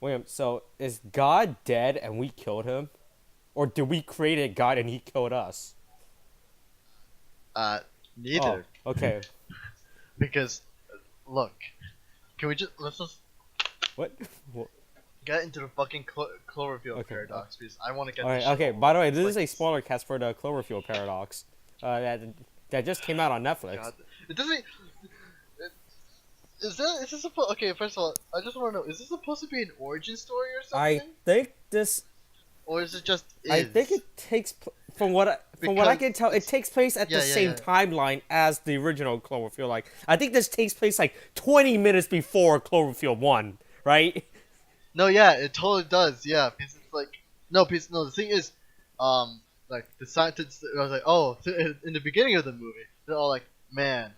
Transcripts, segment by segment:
William, so is God dead and we killed him? Or did we create a God and he killed us? Uh, Oh, Neither. okay. Because, look, let's just What? Wha- get into the fucking Cloverfield Okay. Paradox, because I want to get this Alright, shit okay. over By the with. way, It's this is like, a spoiler cast for the Cloverfield Paradox. That just came out on Netflix. God, it doesn't. Is this supposed? Okay, first of all, I just want to know: is this supposed to be an origin story or I something, think this. or is it just I think is? it takes. From what I Because can tell, it it's takes place at the yeah, yeah, same yeah. timeline as the original Cloverfield. Like, I think this takes place like 20 minutes before Cloverfield 1, right? No, yeah, it totally does. Yeah, because it's like no, because no. The thing is, like the scientists, I was like, oh, in the beginning of the movie, they're all like, man,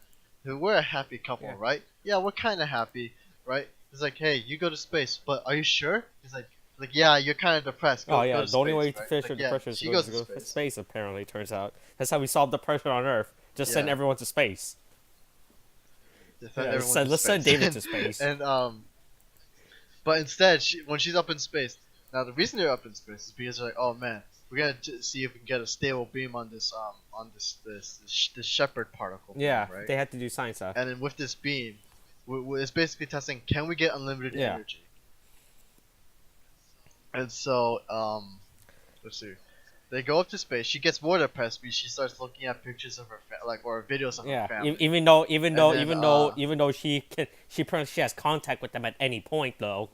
we're a happy couple, Yeah. right? Yeah, we're kind of happy, right? It's like, hey, you go to space, but are you sure? He's like, yeah, you're kind of depressed. Oh Go yeah, to the only way space, to right? finish Like, your yeah, depression is she to goes to go to space. space. Apparently, turns out that's how we solve depression on Earth. Just send Yeah, everyone to space. they send Yeah, let's everyone send, to let's send space, David to space. and but instead, when she's up in space, now the reason they're up in space is because they're like, oh man, we're gonna see if we can get a stable beam on this shepherd particle thing, Yeah, right? they had to do science stuff. And then with this beam, it's basically testing, can we get unlimited Yeah. energy? And so let's see. They go up to space. She gets more depressed because she starts looking at pictures of her or videos of her Yeah, family. even though then, she pretty much she has contact with them at any point though.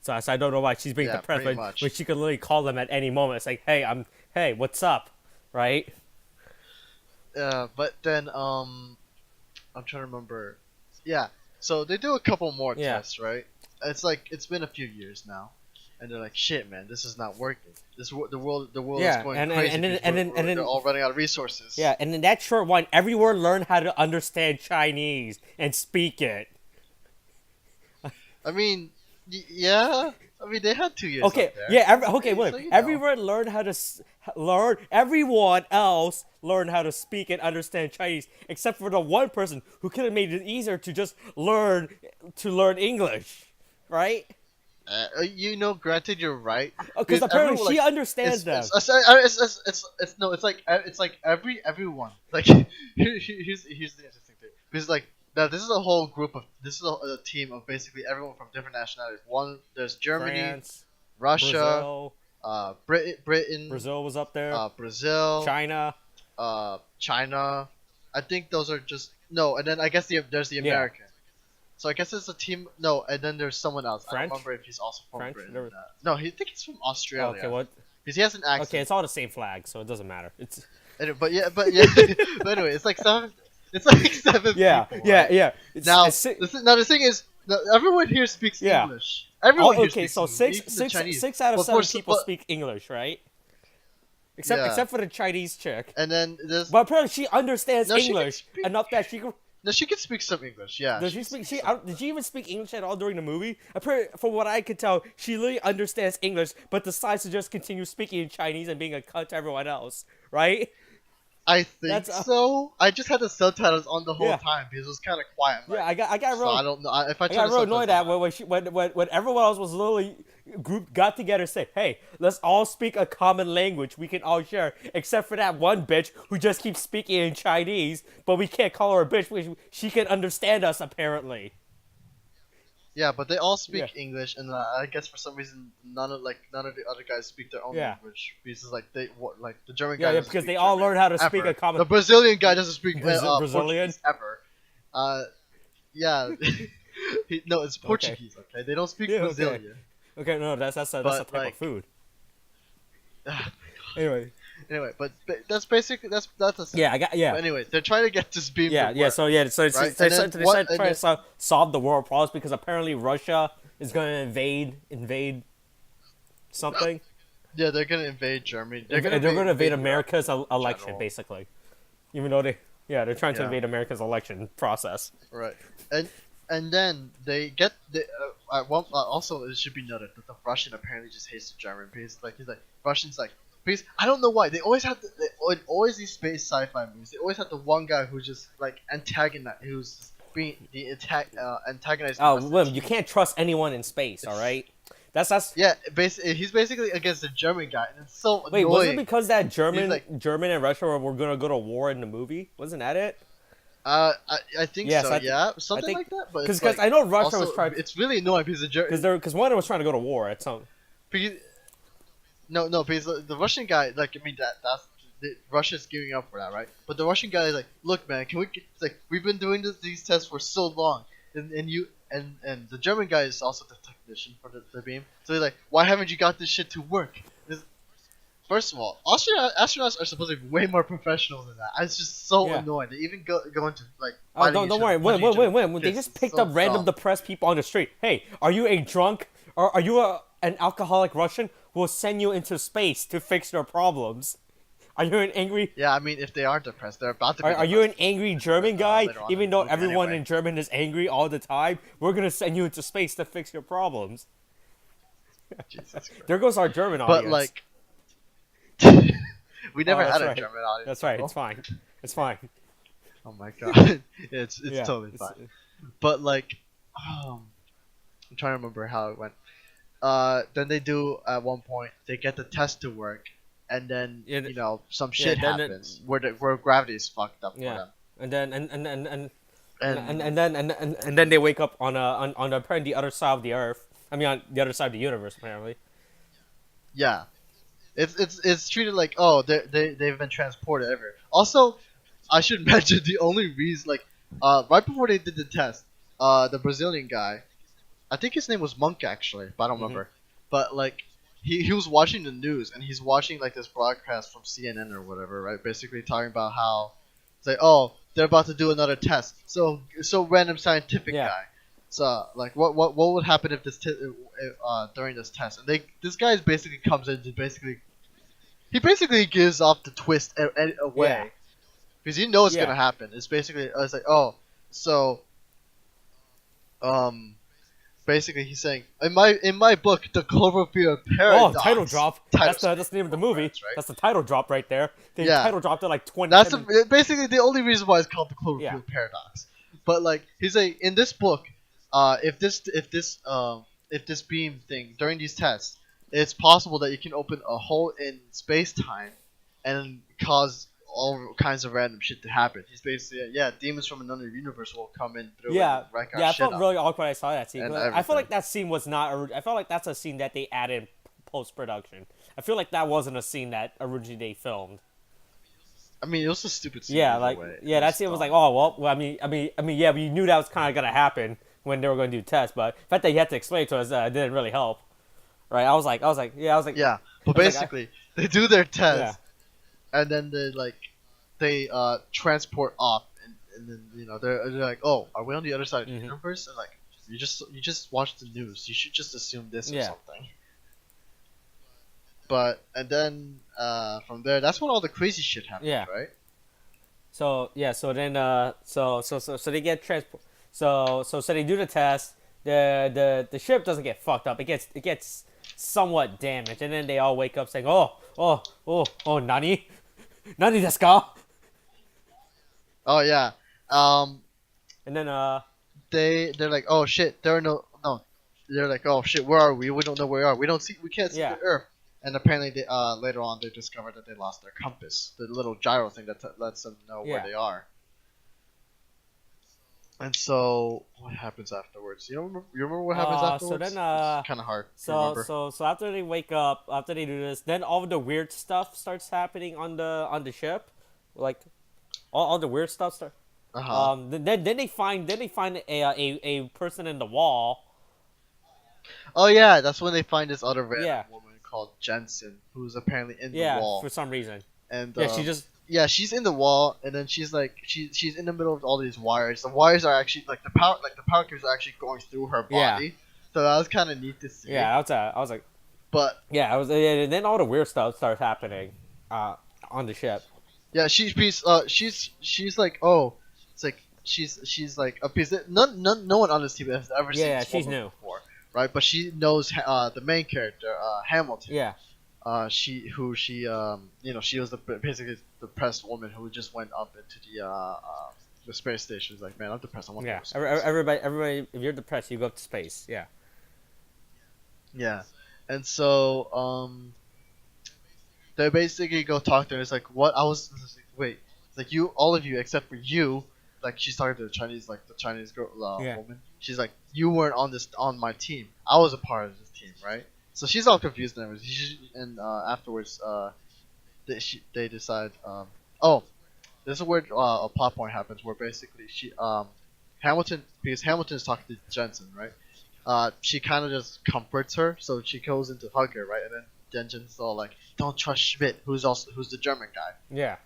So I don't know why she's being Yeah, depressed pretty when, much. when she could literally call them at any moment. It's like, hey, what's up, right? But then I'm trying to remember. Yeah, so they do a couple more Yeah. tests, right? It's like it's been a few years now, and they're like, "Shit, man, this is not working. The world Yeah, is going and crazy. then because and then and they're then all running out of resources." yeah, and in that short one, everyone learned how to understand Chinese and speak it. I mean, yeah. I mean, they had 2 years Okay, up there. yeah, okay, So, wait. you know. Everyone learned how to learn. Everyone else learned how to speak and understand Chinese, except for the one person who could have made it easier to just learn English, right? Granted, you're right. Because apparently everyone, she like, understands them. it's like everyone. Like, here's the interesting thing. Because, like, now this is a whole group of, this is a team of basically everyone from different nationalities. There's Germany, France, Russia, Brazil. Britain, Brazil was up there. Brazil, China. China. I think those are just no, and then I guess there's the Yeah. American. So I guess it's a team. No, and then there's someone else. I French? don't remember if he's also from French? Britain. There- No, he think he's from Australia. Okay, what? Because he has an accent. Okay, it's all the same flag, so it doesn't matter. It's But yeah. But anyway, it's like seven. It's like seven yeah, people. yeah, Right? yeah. Now, it's si- the thing is, everyone here speaks Yeah. English. Everyone here okay, speaks so English, even the six Chinese. six out of But seven for- people but- speak English, right? Yeah. Except for the Chinese chick. And then there's But apparently she understands No, she can English speak- enough that she can. no, she can speak some English. Yeah. Does she speak? Did she even speak English at all during the movie? Apparently, from what I could tell, she literally understands English, but decides to just continue speaking in Chinese and being a cunt to everyone else, right? I think That's- so. I just had the subtitles on the whole Yeah. time because it was kind of quiet. Yeah, I got So real. I don't know if I I turn got the real subtitles annoyed at on. when everyone else was literally got together and say, "Hey, let's all speak a common language we can all share," except for that one bitch who just keeps speaking in Chinese, but we can't call her a bitch because she can understand us apparently. Yeah, but they all speak Yeah. English, and I guess for some reason none of the other guys speak their own Yeah. language because like the German Yeah, guy. yeah, doesn't because speak they all German learn how to speak ever. a common. The Brazilian guy doesn't speak Brazilian? Portuguese ever. Yeah. No, it's Portuguese. Okay, they don't speak Yeah, okay. Brazilian. Okay, no, that's a But, type like- of food. Anyway, Anyway, but that's basically that's a yeah, I got yeah. But anyway, they're trying to get this beam. Yeah, to yeah. work. So yeah, so Right, they and then started what- trying and to solve the world problems because apparently Russia is going to invade something. Yeah, they're gonna invade Germany. They're going to invade Europe. America's election, general. basically. Even though they're trying to Yeah. invade America's election process. Right, and then they get also it should be noted that the Russian apparently just hates the German because he's like Russians like because I don't know why they always have always these space sci-fi movies they always have the one guy who's just like who's being the antagonized. Oh, William, you can't trust anyone in space, all right? That's. Yeah, basically, he's basically against the German guy, and it's so Wait, was it annoying. because that He's like, German and Russia were gonna go to war in the movie? Wasn't that it? I think Yes, so, I think yeah, I something think like that. But it's because like I know Russia was also trying it's really annoying because because one was trying to go to war at some. no, because the Russian guy, like, I mean, Russia's giving up for that, right? But the Russian guy is like, look, man, can we? It's like we've been doing these tests for so long, and the German guy is also the technician for the beam. So he's like, why haven't you got this shit to work? First of all, astronauts are supposed to be way more professional than that. It's just so Yeah. annoying. They even go into like Oh, fighting don't each worry. other, punching each other. They It's just picked so up random dumb. depressed people on the street. Hey, are you a drunk or are you an alcoholic Russian? We'll send you into space to fix your problems. Are you an angry? Yeah, I mean, if they aren't depressed, they're about to be Are you an depressed angry German guy? later on in Even the though movie everyone anyway. in German is angry all the time, we're gonna send you into space to fix your problems. Jesus Christ. There goes our German But audience. like, we never Oh, had that's a right. German audience. That's right. It's before. fine. It's fine. Oh my god, it's Yeah. totally It's, fine. But like, I'm trying to remember how it went. Then they do at one point they get the test to work, and then Yeah, some yeah. shit happens where gravity is fucked up for Yeah. them, And then and and and then they wake up on apparently the other side of the earth. I mean, on the other side of the universe, apparently. yeah, it's treated like, oh, they've been transported everywhere. Also, I should mention the only reason, like, right before they did the test, the Brazilian guy, I think his name was Monk actually, but I don't Hmm. remember. But like, he was watching the news, and he's watching like this broadcast from CNN or whatever, right? Basically talking about how it's like, oh, they're about to do another test. So random scientific Yeah. guy. So like, what would happen if during this test? And this guy basically comes in to basically gives off the twist away, Yeah. because you know it's Yeah. gonna happen. It's like, oh, so um basically he's saying in my book, the Cloverfield Oh, Paradox. title drop. Title That's the name of the movie. right? That's the title drop right there. They Yeah. title dropped it like 20. That's basically the only reason why it's called the Cloverfield Yeah. Paradox. But like, he's like, in this book, if this beam thing during these tests, it's possible that you can open a hole in space time and cause all kinds of random shit to happen. He's basically, yeah, demons from another universe will come in through Yeah. and wreck our Yeah, I shit felt up. really awkward when I saw that scene. And 'Cause I feel everything. like that scene was not. I felt like that's a scene that they added post production. I feel like that wasn't a scene that originally they filmed. I mean, it was a stupid scene. Yeah, either like way. yeah, that scene was like, oh well. Yeah, we knew that was kind of gonna happen when they were going to do tests, but the fact that you had to explain it to us didn't really help, right? Yeah, but I was like, basically, they do their yeah, test, and then they transport off, and then they're like, oh, are we on the other side of the Mhm. universe? And like, you just watch the news. You should just assume this or Yeah. something. But and then from there, that's when all the crazy shit happens, Yeah. right? So yeah, so then so they get transport. So they do the test. The ship doesn't get fucked up. It gets somewhat damaged, and then they all wake up saying, nani, nani desu ka? Oh yeah. Um, And then they're like, oh shit, there are no. They're like, oh shit, where are we? We don't know where we are. We can't see Yeah. the Earth. And apparently, later on, they discovered that they lost their compass, the little gyro thing that lets them know where Yeah. they are. And so, what happens afterwards? You remember what happens so afterwards? then It's kind of hard to So remember. so after they wake up, after they do this, then all the weird stuff starts happening on the ship, like all the weird stuff start. Uh-huh. Then they find a person in the wall. Oh yeah, that's when they find this other random Yeah. woman called Jensen, who's apparently in the Yeah, wall. for some reason. And Yeah, she just yeah, she's in the wall, and then she's like she's in the middle of all these wires. The wires are actually the power cables are actually going through her Yeah. body. So that was kind of neat to see. yeah. I was like But yeah. And then all the weird stuff starts happening, on the ship. yeah, she's like, oh, it's like she's like a piece. No one on this team has ever seen Yeah, this she's woman new. before, right? But she knows the main character, Hamilton. Yeah. She was basically the depressed woman who just went up into the space station. She's like, man, I'm depressed. I want to Yeah. go to space. Everybody. If you're depressed, you go up to space. Yeah. Yeah, and so they basically go talk to her. It's like, what? It's like, wait. It's like, you, all of you except for you. Like, she's talking to the Chinese, like the Chinese girl, Yeah. woman. She's like, you weren't on my team. I was a part of this team, right? So she's all confused and everything. And afterwards, they decide. Oh, this is where a plot point happens, where basically Hamilton, because Hamilton is talking to Jensen, right? She kind of just comforts her, so she goes in to hug her, right? And then Jensen's all like, "Don't trust Schmidt, who's the German guy." Yeah.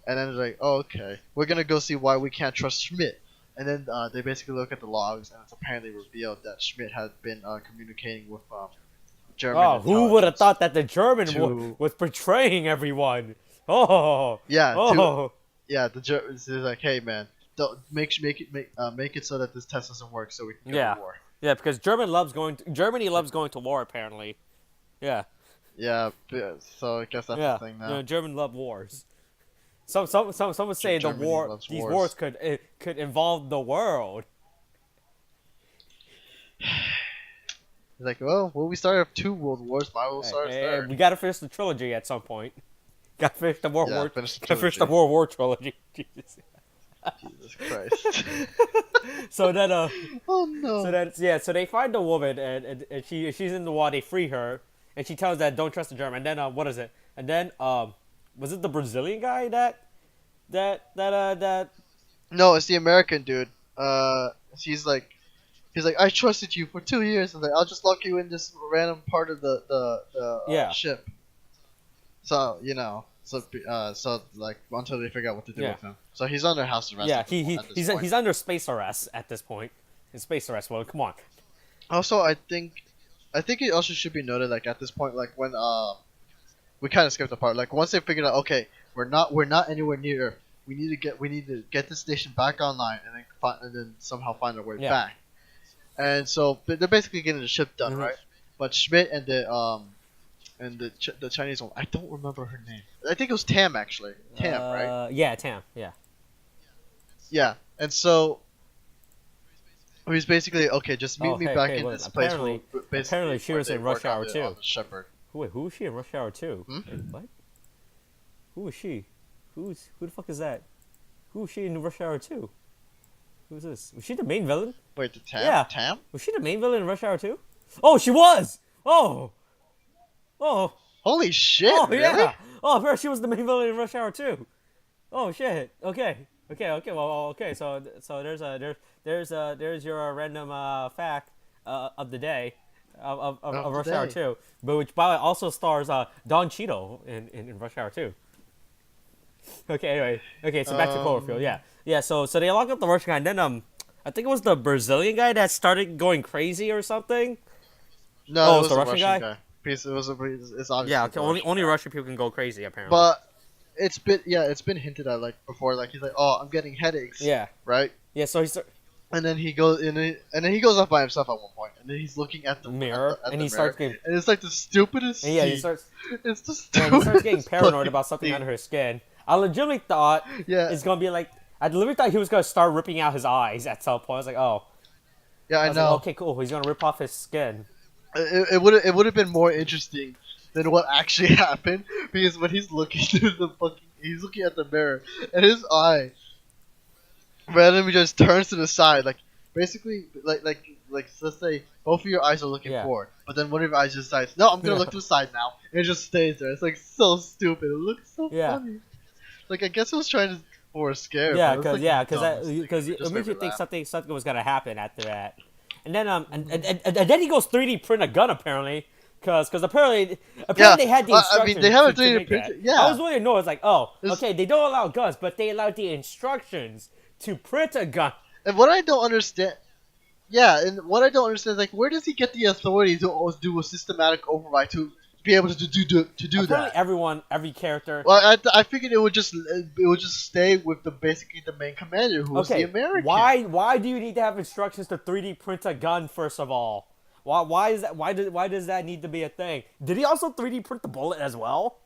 And then they're like, "Oh, okay, we're gonna go see why we can't trust Schmidt." And then they basically look at the logs, and it's apparently revealed that Schmidt had been communicating with German Oh, who would have intelligence thought that the German to was betraying everyone? Oh. yeah Oh. the Germans is like, "Hey man, don't make it so that this test doesn't work, so we can go Yeah. to war." Yeah, because Germany loves going to war apparently. Yeah. Yeah, so I guess that's Yeah. the thing You now. know, German love wars. Some would say Germany loves these wars. wars could involve the world. He's like, well, we started 2 world wars. Might as well start a Hey, third. we gotta finish the trilogy at some point. Gotta finish the World Yeah, War. finish the Gotta finish the trilogy. World War trilogy. Jesus. Jesus Christ. So then Oh no. so they find the woman and she's in the wall. They free her and she tells that don't trust the German. And then what is it? And then was it the Brazilian guy that No, it's the American dude. He's like, I trusted you for 2 years. And like, I'll just lock you in this random part of the Yeah. ship. So so like until they figure out what to do Yeah. with him. So he's under house arrest. yeah at this he's point. he's under space arrest at this point. In space arrest. Well, come on. Also, I think it also should be noted, like at this point, like when we kind of skipped the part. Like once they figured out, okay, we're not anywhere near Earth. We need to get the station back online and then somehow find our way Yeah. back. And so they're basically getting the ship done, Mhm. right? But Schmidt and the Chinese one, I don't remember her name. I think it was Tam actually. Tam, right? Yeah, Tam. Yeah. Yeah. And so he's basically, okay, just meet me back in wait, this place. apparently- Basically apparently she where was they in Rush work on Hour the- 2. on the Shepherd. Wait, who was she in Rush Hour 2? Hmm? Wait, what? Who is she? Who the fuck is that? Who is she in Rush Hour 2? Who's this? Was she the main villain? Wait, the Tam? Yeah. Tam? Was she the main villain in Rush Hour 2? Oh, she was! Oh! Oh! Holy shit! Oh, really? yeah! Oh, apparently she was the main villain in Rush Hour 2. Oh, shit. Okay. Well, okay. So there's your random fact of the day of the Rush Hour day. 2, but which by the way also stars Don Cheadle in Rush Hour 2. Okay, anyway. Okay, so back to Cloverfield. Yeah. So they lock up the Russian guy, and then I think it was the Brazilian guy that started going crazy or something. No, Oh, it it's was the a Russian Russian guy? Because it's obviously Yeah. the Okay. Only Russian guy. Russian people can go crazy apparently. But it's been hinted at like before. Like he's like, oh, I'm getting headaches. yeah. Right. Yeah. So he's And then he goes and then he goes off by himself at one point, and then he's looking at the mirror, at and the he starts mirror, getting and it's like the stupidest. and yeah he scene. starts It's the yeah, stupidest. he starts getting paranoid fucking about something scene. under his skin. I legitimately thought Yeah. it's gonna be like I literally thought he was gonna start ripping out his eyes at some point. I was like, oh, Yeah, I was know. like, okay, cool. He's gonna rip off his skin. It would have been more interesting than what actually happened, because when he's looking through he's looking at the mirror, and his eye randomly just turns to the side, like basically like let's say both of your eyes are looking Yeah. forward, but then one of your eyes just decides, no, I'm gonna look to the side now, and it just stays there. It's like so stupid. It looks so Yeah. funny. Like I guess it was trying to for a scare. Yeah, but it was, like, because dumb. it Just makes made you me think laugh. something was gonna happen after that, and then and then he goes 3D print a gun apparently. Because apparently they had the I instructions. mean, they have a to 3D make printer, that. yeah. I was really annoyed. It's like, oh, It's- okay, they don't allow guns, but they allowed the instructions to print a gun. And what I don't understand, and what I don't understand is like, where does he get the authority to always do a systematic override to be able to do Apparently that? every character. Well, I figured it would just stay with basically the main commander, who was the Okay, American. why do you need to have instructions to 3D print a gun first of all? Why is that? Why does that need to be a thing? Did he also 3D print the bullet as well?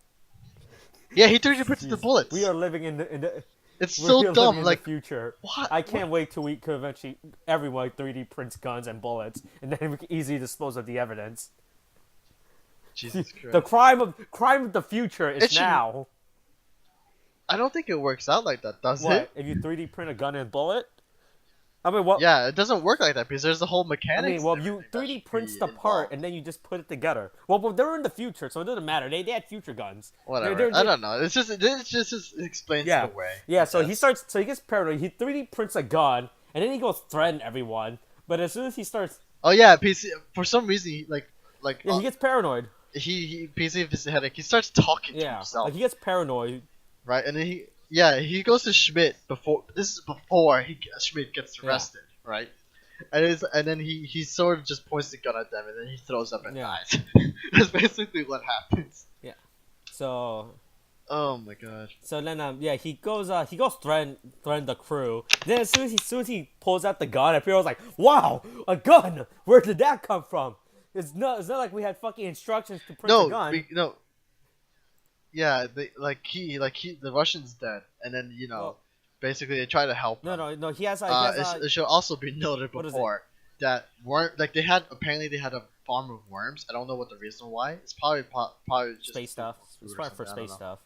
Yeah, he 3D printed the bullets. We are living in the It's we're so living dumb. in Like, the future. what? I can't wait till we could eventually everyone 3D prints guns and bullets, and then we can easily dispose of the evidence. Jesus The Christ. crime of the future is It should. now. I don't think it works out like that, does it? What if you 3D print a gun and bullet? I mean, what? Yeah, it doesn't work like that because there's the whole I mean, mechanics well, and you everything that 3D should prints be the part involved. and then you just put it together. Well, they're in the future, so it doesn't matter. They had future guns. Whatever. I don't know. It just explains it Yeah, away. yeah. I So he guess. starts. So he gets paranoid. He 3D prints a gun, and then he goes threaten everyone. But as soon as he starts, Oh yeah, PC. For some reason, yeah, he gets paranoid. he PC of his headache. He starts talking to Yeah, himself, like he gets paranoid. right? And then he goes to Schmidt before. This is before Schmidt gets Yeah. arrested, right? And then he sort of just points the gun at them, and then he throws up and Yeah. dies. That's basically what happens. So Oh my god. So then, yeah, he goes threaten the crew. Then as soon as he pulls out the gun, everyone's like, "Wow, a gun! Where did that come from?" It's not like we had fucking instructions to print a gun. No. Yeah, the Russian's dead, and then Well, basically they try to help him. no. He has It should also be noted What is it? before that apparently they had a farm of worms. I don't know what the reason why. It's probably just space stuff. food It's or probably for something, I don't space know. stuff.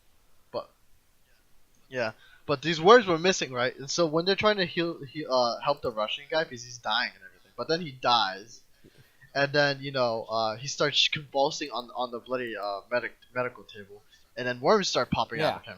Yeah, but these worms were missing, right? And so when they're trying to help the Russian guy because he's dying and everything, but then he dies, and then he starts convulsing on the bloody medical table, and then worms start popping out of him,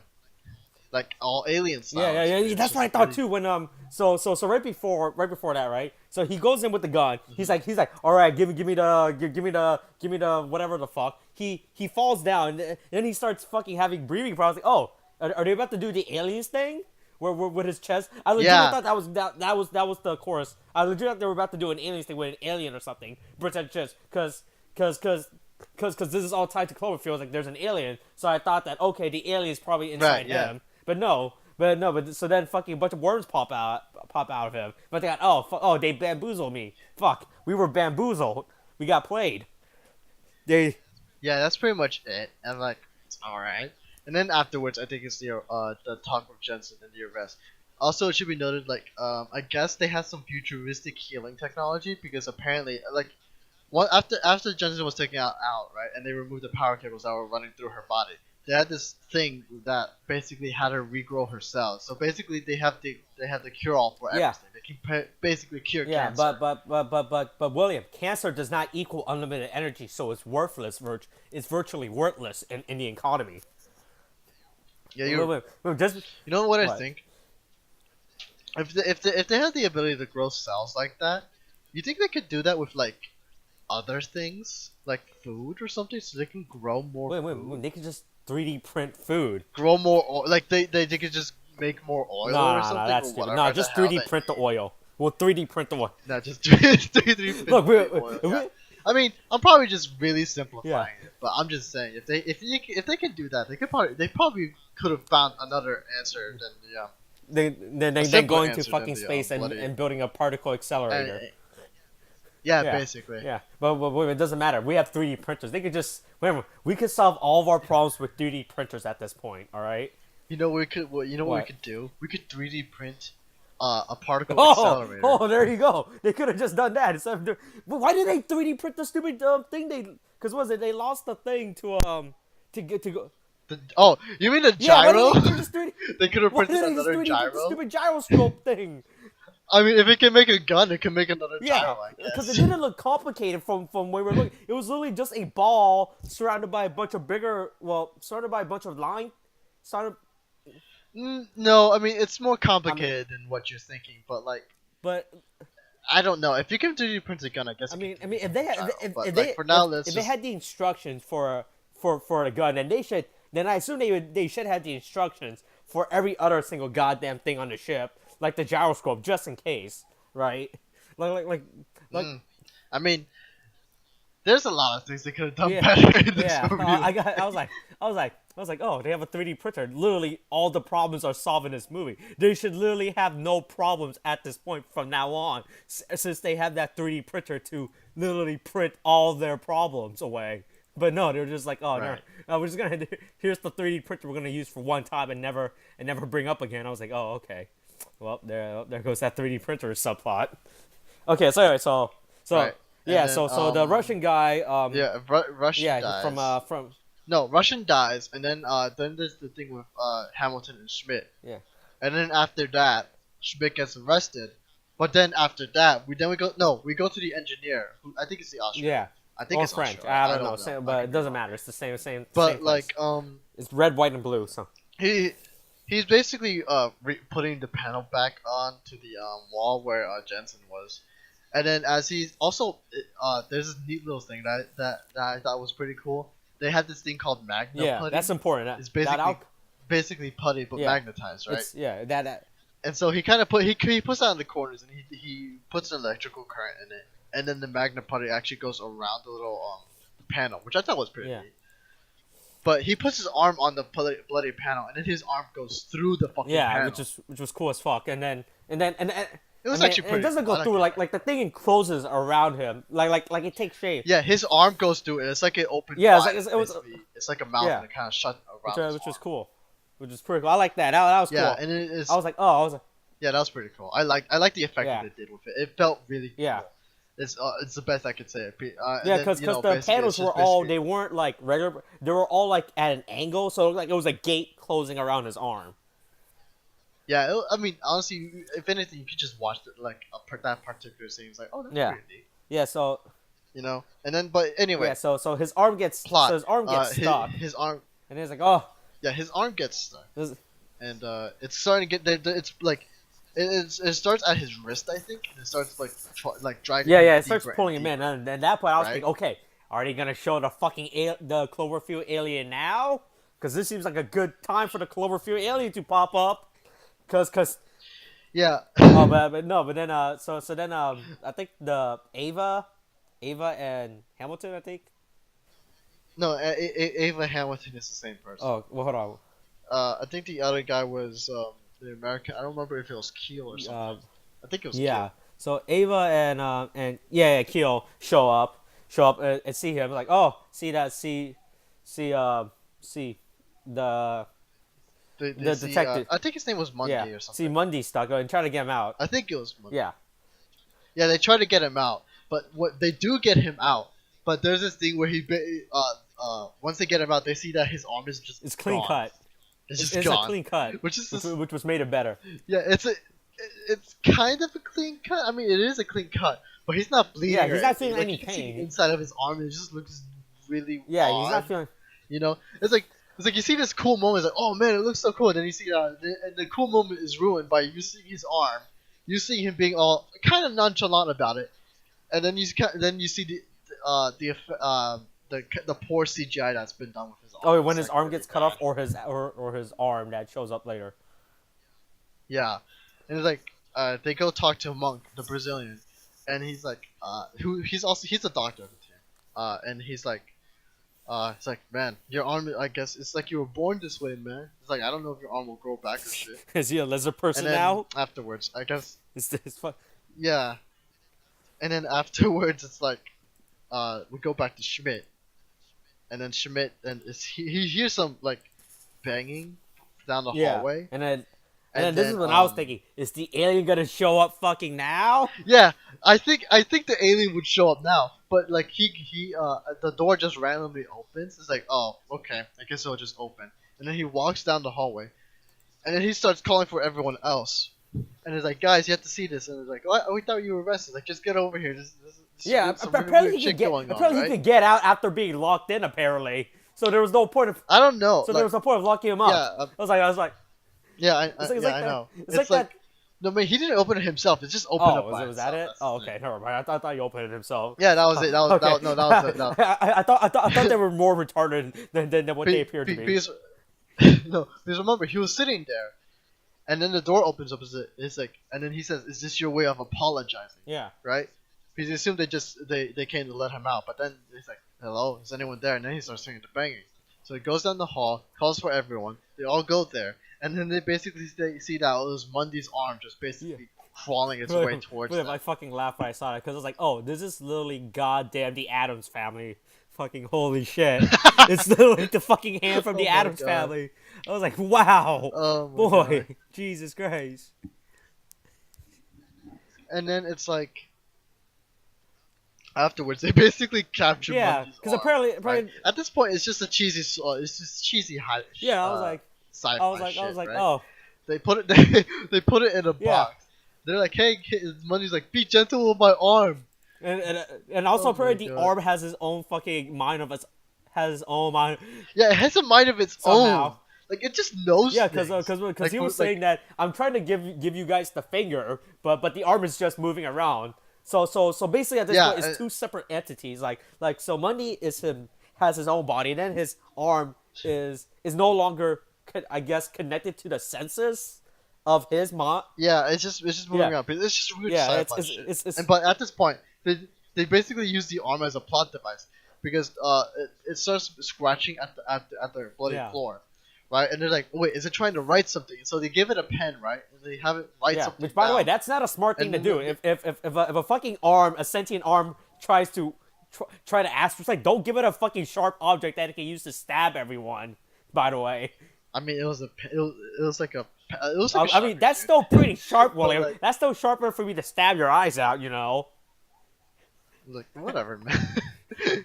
like all alien style. Yeah. It's That's what I just thought really- too. When so right before that, right? So he goes in with the gun. He's like, all right, give me the whatever the fuck. He falls down, and then he starts fucking having breathing problems. Like, oh, are they about to do the aliens thing? Where with his chest? I legit thought that was the chorus. I legit thought they were about to do an aliens thing with an alien or something. Britain's chest, cause this is all tied to Cloverfield. Like there's an alien, so I thought that okay, the alien's probably inside him. But no. But so then fucking a bunch of worms pop out of him. But they got they bamboozled me. Fuck, we were bamboozled. We got played. Yeah, that's pretty much it. And like, it's all right. And then afterwards, I think it's the talk with Jensen and the arrest. Also, it should be noted, like, I guess they had some futuristic healing technology because apparently, like, after Jensen was taken out, right, and they removed the power cables that were running through her body, they had this thing that basically had her regrow her cells. So basically, they have the cure all for everything. They can basically cure cancer. But William, cancer does not equal unlimited energy, so it's worthless. It's virtually worthless in the economy. Yeah, Just you know what I what? think? If they had the ability to grow cells like that, you think they could do that with like other things like food or something, so they can grow more. Wait, they could just 3D print food. Grow more oil, like they could just make more oil or something. No, that's or stupid. whatever No, the just hell 3D they print the need. oil. We'll 3D print the oil. No, just 3D print Look, oil, yeah. I mean, I'm probably just really simplifying it, but I'm just saying if they can do that, they probably could have found another answer than Then simple going to answer fucking than the, space bloody- and building a particle accelerator. Yeah, Yeah. basically. Yeah, but it doesn't matter. We have 3D printers. They could just remember we could solve all of our problems with 3D printers at this point. All right. You know what we could? What we What? could do? We could 3D print a particle Oh, accelerator. oh, there you go. They could have just done that instead of doing. But why did they 3D print the stupid thing? Because they lost the thing to go. Oh, you mean the Yeah, gyro? why did they just 3D? They could have Why printed did they just another 3D print the gyro. stupid gyroscope thing? I mean, if it can make a gun, it can make another Yeah, gyro. I because guess. it didn't look complicated from where we were looking. It was literally just a ball surrounded by a bunch of surrounded by a bunch of line, surrounded. No, I mean it's more complicated than what you're thinking. But like, But I don't know. If you can 3D print a gun, I guess. I you can mean, 3D if they print a had, gyro, if, but, if like, they for now, if they had the instructions for a gun, then I assume they should have the instructions for every other single goddamn thing on the ship, like the gyroscope, just in case, right? Like. I mean, there's a lot of things they could have done Yeah, better in this yeah. movie. I was like, oh, they have a 3D printer. Literally, all the problems are solved in this movie. They should literally have no problems at this point from now on, since they have that 3D printer to literally print all their problems away. But no, they're just like, oh Right. no, we're just gonna here's the 3D printer we're gonna use for one time and never bring up again. I was like, oh, okay. Well, there goes that 3D printer subplot. Okay, so anyway, so Right. And Yeah. then So the Russian guy. yeah, Russian Yeah. dies. From. No, Russian dies, and then there's the thing with Hamilton and Schmidt. Yeah. And then after that, Schmidt gets arrested. But then after that, we go to the engineer, who I think it's the Austrian. Yeah. I think Or it's French. Austrian. I don't know. know. But it doesn't matter. It's the same But place. like It's red, white, and blue. So. he's basically putting the panel back on to the wall where Jensen was. And then as he's also there's this neat little thing that I thought was pretty cool. They had this thing called magna putty. That's important. It's that basically putty but magnetized, right? That. And so he kind of he puts that in the corners and he puts an electrical current in it, and then the magna putty actually goes around the little panel, which I thought was pretty neat. But he puts his arm on the bloody panel, and then his arm goes through the fucking panel. which was cool as fuck. And then it was actually pretty. It doesn't go through like the thing encloses around him like it takes shape. Yeah, his arm goes through it. It's like it opens. Yeah, wide, it's like a mouth and it kind of shut around. Which was cool. Which is pretty cool. I like that. That was cool. Yeah, and it is. I was like, yeah, that was pretty cool. I like the effect that it did with it. It felt really cool. Yeah. It's the best I could say. Because the panels were they weren't like regular. They were all like at an angle, so it looked like it was a gate closing around his arm. Yeah, I mean, honestly, if anything, you could just watch that particular scene. It's like, oh, that's pretty neat. Yeah, so and then but anyway. Yeah, so his arm gets plot. So his arm gets stuck. His arm. And he's like, oh. Yeah, his arm gets stuck. And it's starting to get. It's like. It starts at his wrist, I think. And it starts like dragging. Yeah, it starts pulling him in, and at that point I was thinking, okay, are they gonna show the fucking the Cloverfield alien now? Because this seems like a good time for the Cloverfield alien to pop up. Cause. Yeah. but then I think the Ava and Hamilton, I think. No, Ava Hamilton is the same person. Oh, well, hold on. I think the other guy was the American. I don't remember if it was Keel or something. I think it was Keel. So Ava and Keel show up and see him like, oh, see the detective. I think his name was Monday or something. See Mundy stuck and trying to get him out. I think it was Monday. Yeah. Yeah, they try to get him out, but they do get him out. But there's this thing where once they get him out, they see that his arm is just it's clean cut. It's just it's gone. A clean cut, which was made it better. Yeah, it's kind of a clean cut. I mean, it is a clean cut, but he's not bleeding. Yeah, he's not feeling any pain inside of his arm. It just looks really odd. He's not feeling. It's like you see this cool moment. It's like, oh man, it looks so cool. And then you see and the cool moment is ruined by you seeing his arm. You see him being all kind of nonchalant about it, and then you see the poor CGI that's been done with his arm. Oh, when his arm gets cut off, or his arm that shows up later. Yeah, and it's like they go talk to Monk, the Brazilian, and he's like, he's a doctor of the team, and he's like, it's like, man, your arm, I guess it's like you were born this way, man. It's like I don't know if your arm will grow back or shit. Is he a lizard person and then now? Afterwards, I guess. It's fun. Yeah, and then afterwards, it's like, we go back to Schmidt. And then Schmidt, and he hears some like banging down the hallway. And then this is when I was thinking, is the alien gonna show up fucking now? Yeah, I think the alien would show up now, but like the door just randomly opens. It's like, oh, okay, I guess it'll just open. And then he walks down the hallway, and then he starts calling for everyone else. And he's like, guys, you have to see this. And it's like, what? Oh, we thought you were arrested. Like, just get over here. Apparently he could get out after being locked in. Apparently, so there was no point of. I don't know. So there was no point of locking him up. Yeah, I was like. Yeah, I know. It's like no, man, he didn't open it himself. It just opened up. Was that it? Oh, okay, never mind. I thought he opened it himself. Yeah, that was it. That was it. No. I thought they were more retarded than what they appeared to be. Because remember, he was sitting there, and then the door opens up. It's like, and then he says, "Is this your way of apologizing?" Yeah. Right. Because he assumed they came to let him out, but then he's like, "Hello, is anyone there?" And then he starts singing the banging. So he goes down the hall, calls for everyone. They all go there, and then they basically see that it was Mundy's arm just basically crawling its way towards them. I fucking laughed when I saw it because I was like, "Oh, this is literally goddamn the Addams Family." Fucking holy shit! It's literally the fucking hand from the Addams Family. I was like, "Wow, boy, God. Jesus Christ!" And then it's like. afterwards they basically capture Yeah, Mundy's because arm. Right. apparently, At this point, it's just a cheesy, it's just cheesy yeah, sci-fi I was shit, like, right? oh, They put it they put it in a yeah, box. They're like, hey, Mundy's like, be gentle with my arm. and also Oh my apparently the god. orb has his own fucking mind of its, has its own mind Yeah, it has a mind of its somehow. own. Like it just knows Yeah, things. because Like he was saying that I'm trying to give you guys the finger, but the arm is just moving around. So basically at this yeah, point it's two separate entities. Like so Monday is him, has his own body, and then his arm is no longer I guess connected to the senses of his mind. yeah. It's just moving Yeah, around. But it's just weird yeah. sci-fi shit. It's And but at this point, they basically use the arm as a plot device because it starts scratching at the bloody yeah. floor, right? And they're like, wait, is it trying to write something? So they give it a pen, right? And they have it write Yeah, something. which by the way, down. that's not a smart thing And to then do. If a fucking arm, a sentient arm, tries to try to ask, it's like don't give it a fucking sharp object that it can use to stab everyone. By the way, I mean, it was like a it was like a I mean Sharpie, that's dude. still pretty sharp, But William. like, That's still sharper for me to stab your eyes out, you know. like whatever, man.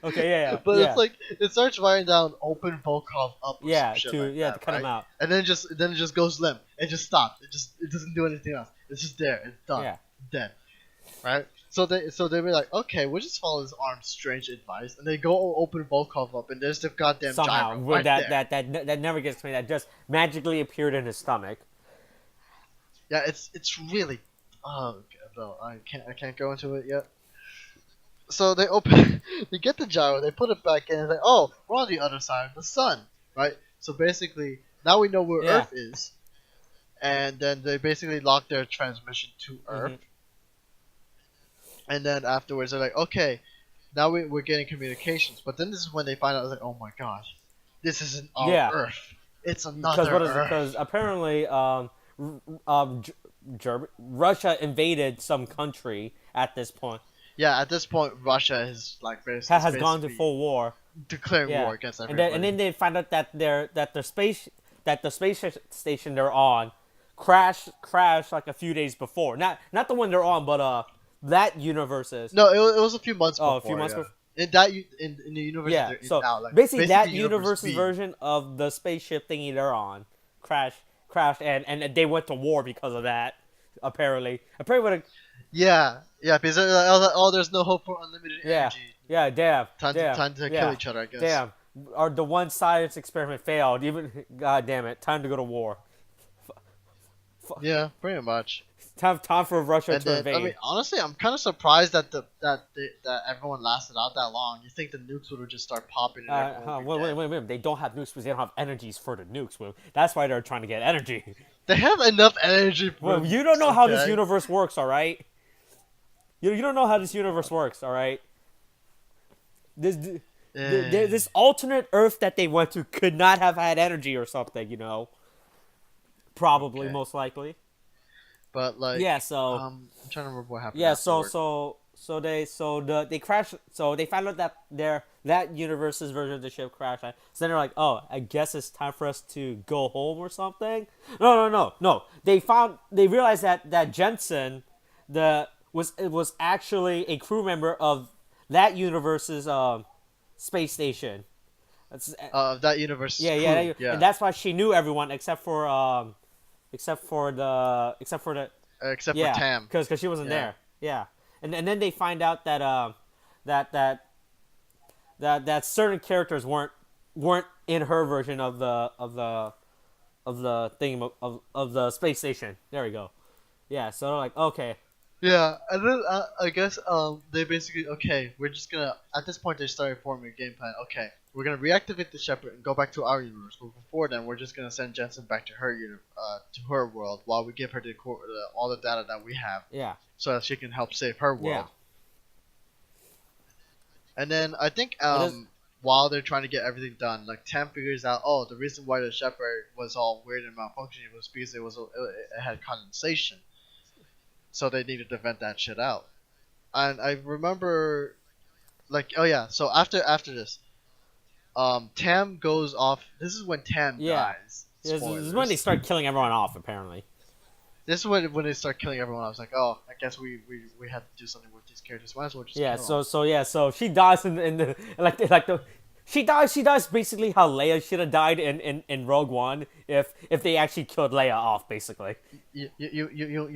Okay, yeah, But yeah, it's like it starts writing down open Volkov up or yeah, some shit to like yeah that, to cut him right? out. And then it just goes limp. It just stops. It doesn't do anything else. It's just there. It's done. Yeah, Dead. Right? So they were like, okay, we'll just follow this arm's strange advice, and they go open Volkov up, and there's the goddamn somehow gyro with right there. that never gets me. That just magically appeared in his stomach. Yeah, it's really. Oh no, I can't go into it yet. So they open, they get the gyro, they put it back in, and like, oh, we're on the other side of the sun, right? So basically, now we know where Yeah. Earth is, and then they basically lock their transmission to Earth, and then afterwards they're like, okay, now we're getting communications, but then this is when they find out, like, oh my gosh, this isn't our Yeah. Earth, it's Because another what is it? Earth. Because apparently, Russia invaded some country at this point. Yeah, at this point, Russia is like basically Has gone to full war. declaring Yeah, war against and everybody. then they find out that the space station they're on crashed like a few days before. Not the one they're on, but that universe's. No, it was a few months before. Oh, a few months yeah. before. In the universe Yeah, they're in so now, like, basically that the universe universe's B. version of the spaceship thingy they're on crashed, and they went to war because of that. Apparently, what. Yeah, because they're like, oh, there's no hope for unlimited Yeah, energy. yeah, damn, Time damn, to yeah, kill each other, I guess. damn. Or the one science experiment failed. Even god damn it, time to go to war. Yeah, pretty much. Time for Russia And to then, invade. I mean, honestly, I'm kind of surprised that that everyone lasted out that long. You think the nukes would just start popping and everyone would be dead. wait. They don't have nukes because they don't have energies for the nukes. Will. That's why they're trying to get energy. They have enough energy for Well, you don't know how this okay? universe works, all right? You don't know how this universe works, all right? This alternate Earth that they went to could not have had energy or something, you know. Probably, Okay. most likely. But like, Yeah. So. I'm trying to remember what happened. Yeah, afterward. they crashed. So they found out that that universe's version of the ship crashed. So then they're like, oh, I guess it's time for us to go home or something. No. They realized that Jensen, was actually a crew member of that universe's space station. That's, That universe. yeah, Crew, yeah, and that's why she knew everyone except for the except yeah, for Tam. because she wasn't Yeah. there. Yeah, and then they find out that that certain characters weren't in her version of the thing of the space station. There we go. Yeah, so they're like, okay, Yeah, and then I guess they basically we're just gonna at this point they started forming a game plan. Okay, we're gonna reactivate the Shepherd and go back to our universe. But before then, we're just gonna send Jensen back to her to her world while we give her all the data that we have, yeah, so that she can help save her world. yeah, And then I think is- while they're trying to get everything done, like Tam figures out, oh, the reason why the Shepherd was all weird and malfunctioning was because it had condensation. So they needed to vent that shit out. And I remember, like, oh yeah. So after this, Tam goes off. This is when Tam Yeah. dies. This is when Spoilers. they start killing everyone off. Apparently, this is when they start killing everyone. I was like, oh, I guess we had to do something with these characters. Might as well just Yeah, kill them. so she dies in the like the she dies basically how Leia should have died in Rogue One if they actually killed Leia off basically. You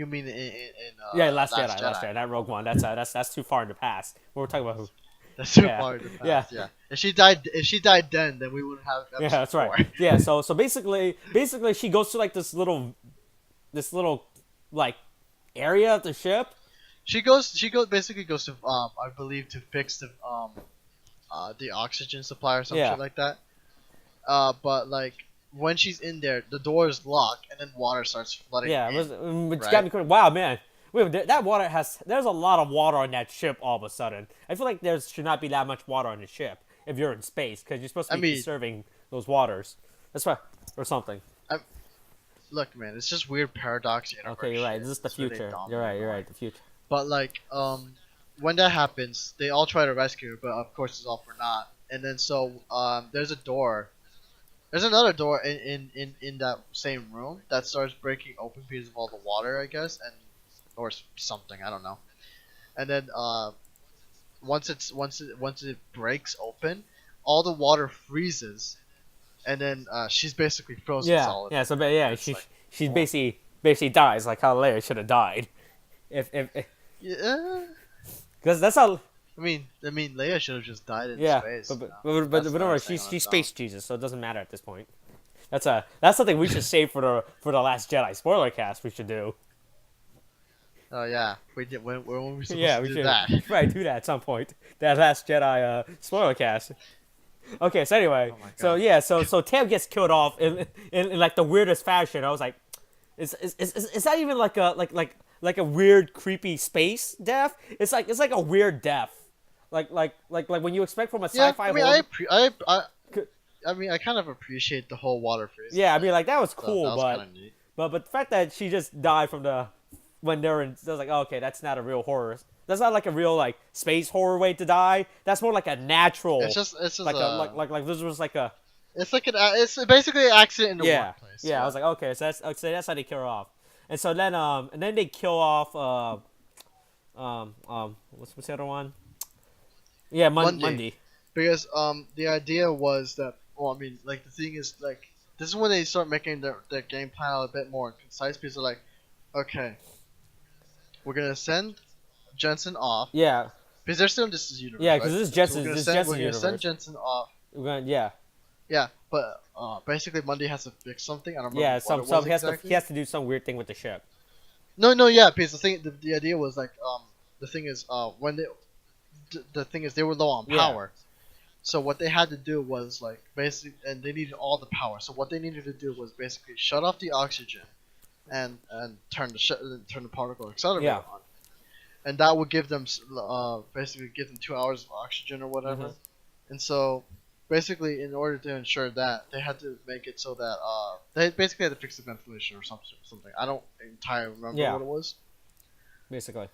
mean in Yeah, Last Jedi, not Rogue One. That's too far in the past. We're talking about who. That's too Yeah, far in the past. yeah. Yeah. If she died then we wouldn't have Yeah, episode that's right. 4. Yeah, so basically she goes to like this little like area of the ship. She basically goes to I believe to fix the oxygen supply or some Yeah. shit like that. But like when she's in there, the door is locked and then water starts flooding. Yeah, in, it's got me crazy. Wow, man. Wait, that water there's a lot of water on that ship all of a sudden. I feel like there should not be that much water on the ship if you're in space because you're supposed to be conserving those waters. That's why, or something. Look, man, it's just weird paradox universe. Okay, you're right. shit. This is the That's where they future. dominate You're on. right. The future. But like, when that happens, they all try to rescue her, but of course it's all for naught. And then so there's a door. There's another door in that same room that starts breaking open because of all the water, I guess, or something, I don't know. And then once it breaks open, all the water freezes, and then she's basically frozen solid. Yeah. So It's she like, basically dies like how Leia should have died. If yeah. because that's how. I mean, Leia should have just died in Yeah, space. but That's don't not worry, a thing on she's its own. space Jesus, so it doesn't matter at this point. That's something we should save for the Last Jedi spoiler cast. We should do. Oh yeah, we did. When were we supposed Yeah, to we do should that? right do that at some point. That Last Jedi spoiler cast. Okay, so anyway, Oh my God. so yeah, so Tam gets killed off in like the weirdest fashion. I was like, is that even like a weird creepy space death? It's like a weird death. Like when you expect from a Yeah, sci-fi I mean, horror. I mean, I kind of appreciate the whole water freeze. Yeah, I mean, like that was So cool, that was but kind of neat. but the fact that she just died from the when they're in, I was like, oh, okay, that's not a real horror. That's not like a real like space horror way to die. That's more like a natural. It's just like like this was like a it's basically an accident in the yeah workplace. yeah. I was like, okay, so that's how they kill her off. And so then they kill off what's the other one? Yeah, Mundy. Because the idea was that, well, I mean, like the thing is, like, this is when they start making their game plan a bit more concise, because they're like, okay, we're gonna send Jensen off, Yeah, because they're still in this universe. yeah, because right? this is So Jensen's we're gonna send universe. Jensen off. Yeah, Yeah, but basically Monday has to fix something. I don't remember yeah. what it Some was exactly. he has to do some weird thing with the ship. No, yeah, because the idea was like, the thing is, when the thing is they were low on Yeah. power. So what they had to do was like basically, and they needed all the power. So what they needed to do was basically shut off the oxygen, and turn the particle accelerator Yeah. on, and that would give them basically give them 2 hours of oxygen or whatever. Mhm. And so basically, in order to ensure that, they had to make it so that they basically had to fix the ventilation or something. I don't entirely remember Yeah. what it was, Basically.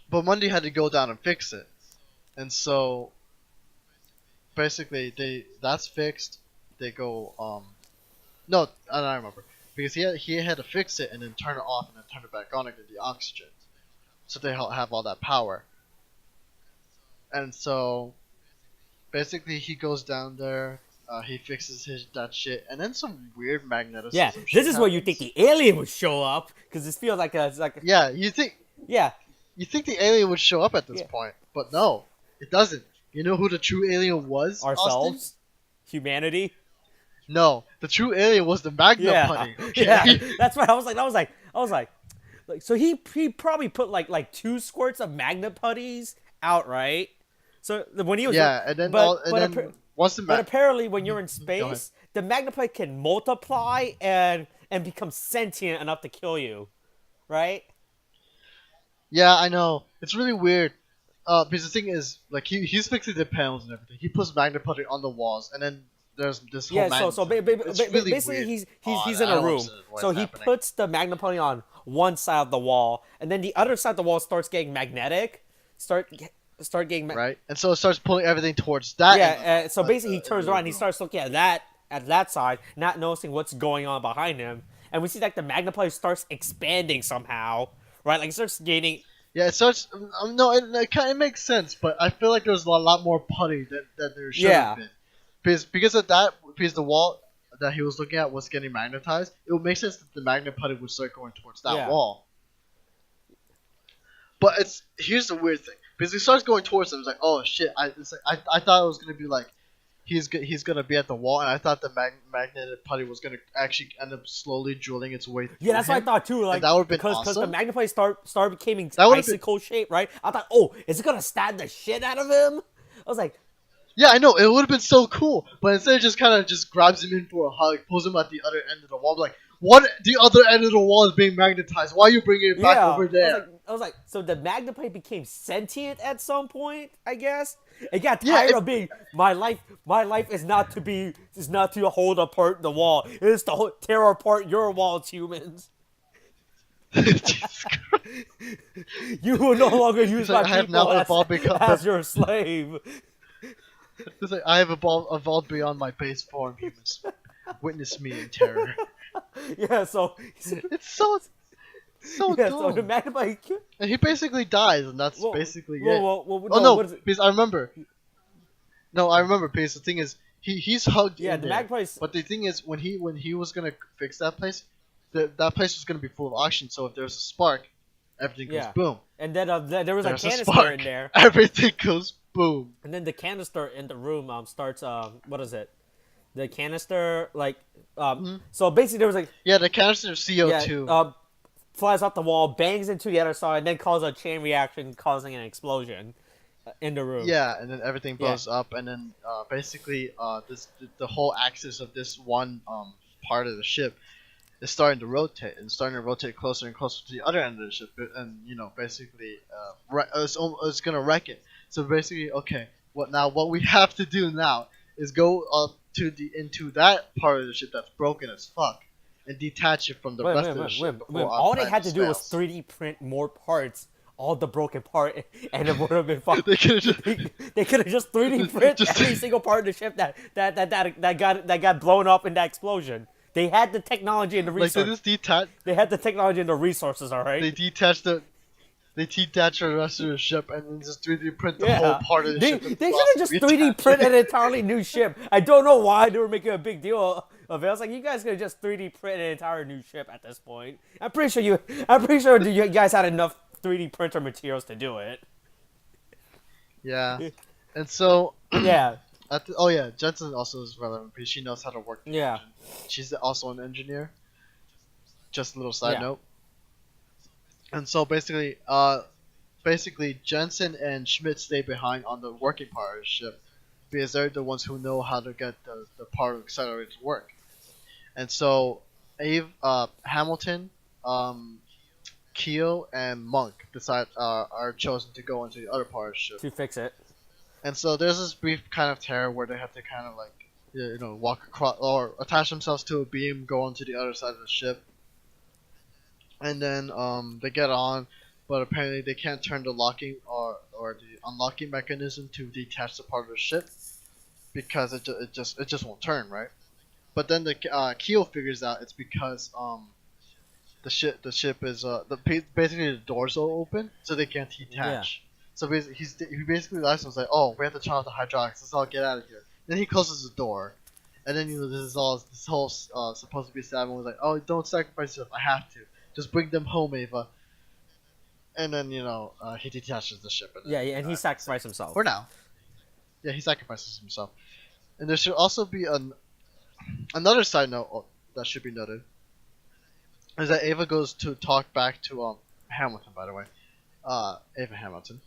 but Monday had to go down and fix it, and so basically that's fixed. They go no, I don't remember, because he had to fix it and then turn it off and then turn it back on again, the oxygen, so they have all that power. And so basically he goes down there, he fixes that shit, and then some weird magnetism. Yeah, shit this is where you happens. think the alien would show up because this feels like it's like Yeah, yeah. you think the alien would show up at this Yeah. point, but no, it doesn't. You know who the true alien was? Austin? Ourselves, humanity. No, the true alien was the Magna Yeah, Putty. Okay? yeah. That's why I was like, so he probably put like 2 squirts of Magna putties out, right? So when he was Yeah, and then once the but apparently when you're in ahead. space, the Magna putty can multiply and become sentient enough to kill you, right? Yeah, I know. It's really weird. Because the thing is, like, he's fixing the panels and everything. He puts Magna Putty on the walls, and then there's this whole Yeah, magnet so thing. It's really basically weird. he's I in a don't room. understand what's So he happening. puts the Magna putty on one side of the wall, and then the other side of the wall starts getting magnetic. Start getting Right, and so it starts pulling everything towards that. Yeah, so basically he turns the around, he room. starts looking at that side, not noticing what's going on behind him, and we see like the magna starts expanding somehow, right? Like it starts gaining. Yeah, it starts. No, it kind of makes sense, but I feel like there's a lot more putty than there should have Yeah, been, because of that, because the wall that he was looking at was getting magnetized. It would make sense that the magnet putty would start going towards that yeah, wall. But here's the weird thing, because he starts going towards it. It's like, oh shit! I thought it was gonna be like he's gonna be at the wall, and I thought the magnetic putty was gonna actually end up slowly drilling its way through yeah. That's what I him. thought too. Like And that would have been because the awesome. magna started becoming That would've been- icicle shape, right? I thought, oh, is it gonna stab the shit out of him? I was like, Yeah, I know, it would have been so cool, but instead it just kind of just grabs him in for a hug, pulls him at the other end of the wall, like, what? The other end of the wall is being magnetized. Why are you bringing it back over there? I was like, so the magna became sentient at some point, I guess. It got Yeah, tired of being my life. My life is not to hold apart the wall. It is to tear apart your walls, humans. Jesus Christ. You will no longer use my like, I have people now evolved as your slave. It's like, I have evolved beyond my base form, humans. Witness me in terror. Yeah, so It's so yeah, dumb. so the magna And he basically dies, and that's Well, basically it. well, Oh no, what is it? because I remember. No, I remember, because the thing is, he's hugged Yeah, in the there. magpie. But the thing is, when he was gonna fix that place, that place was gonna be full of oxygen. So if there's a spark, everything goes Yeah. boom. And then there was There's a a canister spark. in there. Everything goes boom. And then the canister in the room starts what is it? The canister so basically there was like Yeah, the canister of CO2. flies off the wall, bangs into the other side, and then causes a chain reaction, causing an explosion in the room. Yeah, and then everything blows up, and then basically the whole axis of this one part of the ship is starting to rotate, and starting to rotate closer and closer to the other end of the ship, and basically it's gonna wreck it. So basically, okay, what we have to do now is go up into that part of the ship that's broken as fuck, and detach it from the rest of the ship. before All they had to do was fails. 3D print more parts, all the broken part, and it would have been fun. They could've just- They could have just 3D print Just- every single part of the ship that got blown up in that explosion. They had the technology and the Like they resources. just detach. They had the technology and the resources. All right. They detach the rest of the ship and then just 3D print the Yeah. whole part of the They ship. should have just 3D print an entirely new ship. I don't know why they were making a big deal of it. I was like, you guys could just 3D print an entire new ship at this point. I'm pretty sure you guys had enough 3D printer materials to do it. Yeah, and so Yeah. Jensen also is relevant because she knows how to work the Yeah. engine. She's also an engineer. Just a little side Yeah. note. And so basically Jensen and Schmidt stay behind on the working part of the ship because they're the ones who know how to get the part of accelerator to work. And so Hamilton, Keo, and Monk are chosen to go into the other part of the ship. To fix it. And so there's this brief kind of terror where they have to kind of like, walk across or attach themselves to a beam, go onto the other side of the ship. And then they get on, but apparently they can't turn the locking or the unlocking mechanism to detach the part of the ship because it just won't turn, right? But then the Keo figures out it's because the ship is basically the doors are open so they can't detach. So basically, he basically laughs and was like, "Oh, we have to turn off the hydraulics. Let's all get out of here." Then he closes the door, and then this whole supposed to be Savin was like, "Oh, don't sacrifice yourself. I have to. Just bring them home, Ava." And then he detaches the ship. And then, And he sacrificed himself. for now. Yeah, he sacrifices himself. And there should also be another side note that should be noted is that Ava goes to talk back to Hamilton. By the way, Ava Hamilton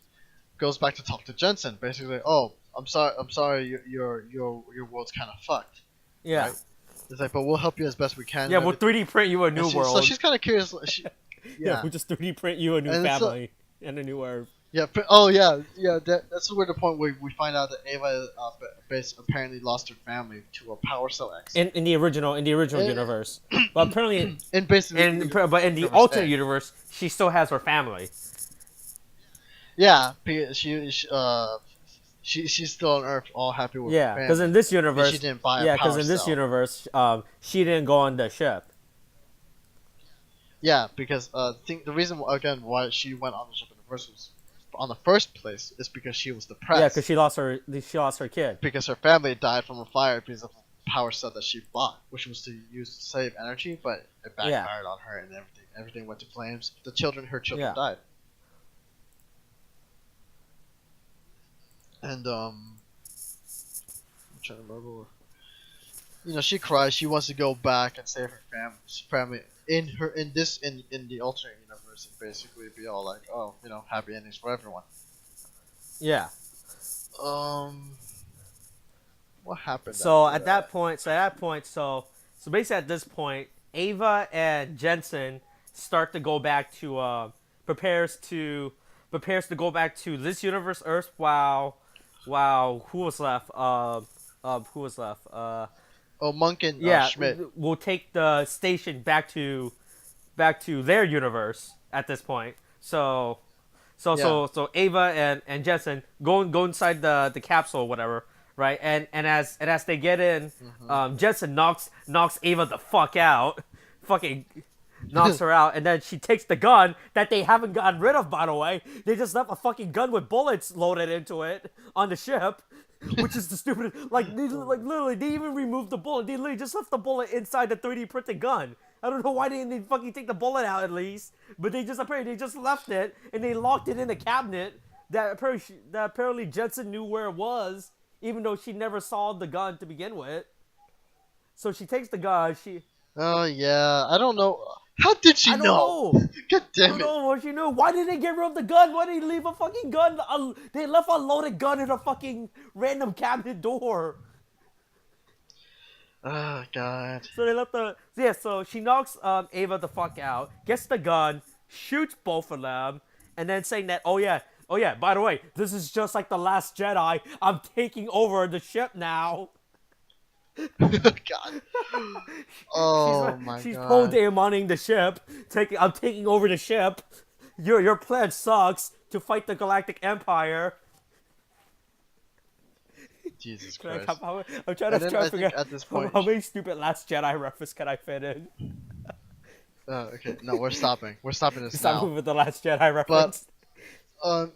goes back to talk to Jensen. Basically, oh, I'm sorry, your world's kind of fucked. Yeah. Right? It's like, but we'll help you as best we can. Yeah, we'll 3D print you a new world. So she's kind of curious. Yeah, we'll just 3D print you a new family and a new Earth. Yeah. That's where the point where we find out that Ava apparently lost her family to a power cell X. In the original universe, but apparently, but in the alternate universe, she still has her family. Yeah, she's still on Earth, all happy with her family. because in this universe, she didn't buy a yeah, power because in this cell. universe, she didn't go on the ship. Yeah, because the reason again why she went on the ship in the first place is because she was Yeah, because depressed she lost her kid. because her family died from a fire because of the power set that she bought, which was to use to save energy, but it Yeah, backfired on her and everything went to flames. Her children yeah. died, and I'm trying to remember. She cries. She wants to go back and save her family in the alternate universe, and basically be all like, oh, happy endings for everyone. Yeah. Um, what happened So after at that that? point, so basically at this point, Ava and Jensen start to go back to prepares to prepares to go back to this universe Earth while who was left who was left Oh, Monk and yeah, Schmidt. we'll take the station back to their universe at this point. Yeah. So Ava and Jensen go inside the capsule or whatever, right? And as they get in, Hmm. Jensen knocks Ava the fuck out, fucking knocks her out, and then she takes the gun that they haven't gotten rid of, by the way. They just left a fucking gun with bullets loaded into it on the ship, which is the stupid. Like literally, they even removed the bullet. They literally just left the bullet inside the 3D printed gun. I don't know why they didn't fucking take the bullet out at least, but they just left it and they locked it in a cabinet that apparently Jensen knew where it was, even though she never saw the gun to begin with. So she takes the gun. Oh yeah. I don't know. How did she I don't know? know. God I damn don't it. know what you know. Why did they get rid of the gun? Why did they leave a fucking gun? They left a loaded gun in a fucking random cabinet door. Oh god. So they left the yeah. So she knocks Ava the fuck out, gets the gun, shoots both of them, and then saying that oh yeah. By the way, this is just like the Last Jedi. I'm taking over the ship now. God. She's Oh my she's whole god. day monitoring the ship. I'm taking over the ship. Your plan sucks to fight the Galactic Empire. Jesus Like, Christ. I'm trying And then to I figure think out at this how, point. how many stupid Last Jedi references can I fit in. Okay. No, we're stopping. We're stopping this Stop now. moving with the Last Jedi But reference.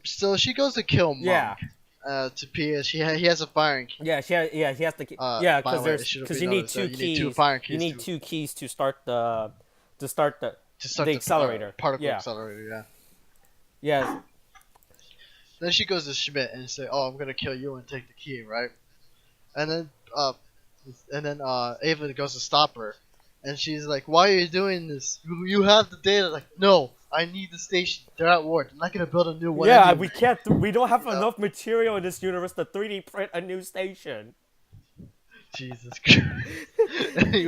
so she goes to kill Yeah, Monk. To P. He has a firing key. he has to. Yeah, By the way, it should have because been you need noticed that two you need two keys. firing You keys need two keys to start the to start the the accelerator. particle Yeah, accelerator. Yeah. yeah, Then she goes to Schmidt and say, "Oh, I'm gonna kill you and take the key, right?" And then Ava goes to stop her, and she's like, "Why are you doing this? You have the data." Like, no, I need the station. They're at war. They're not gonna build a new one yeah. anyway. We can't. We don't have You know? enough material in this universe to 3D print a new station. Jesus Christ.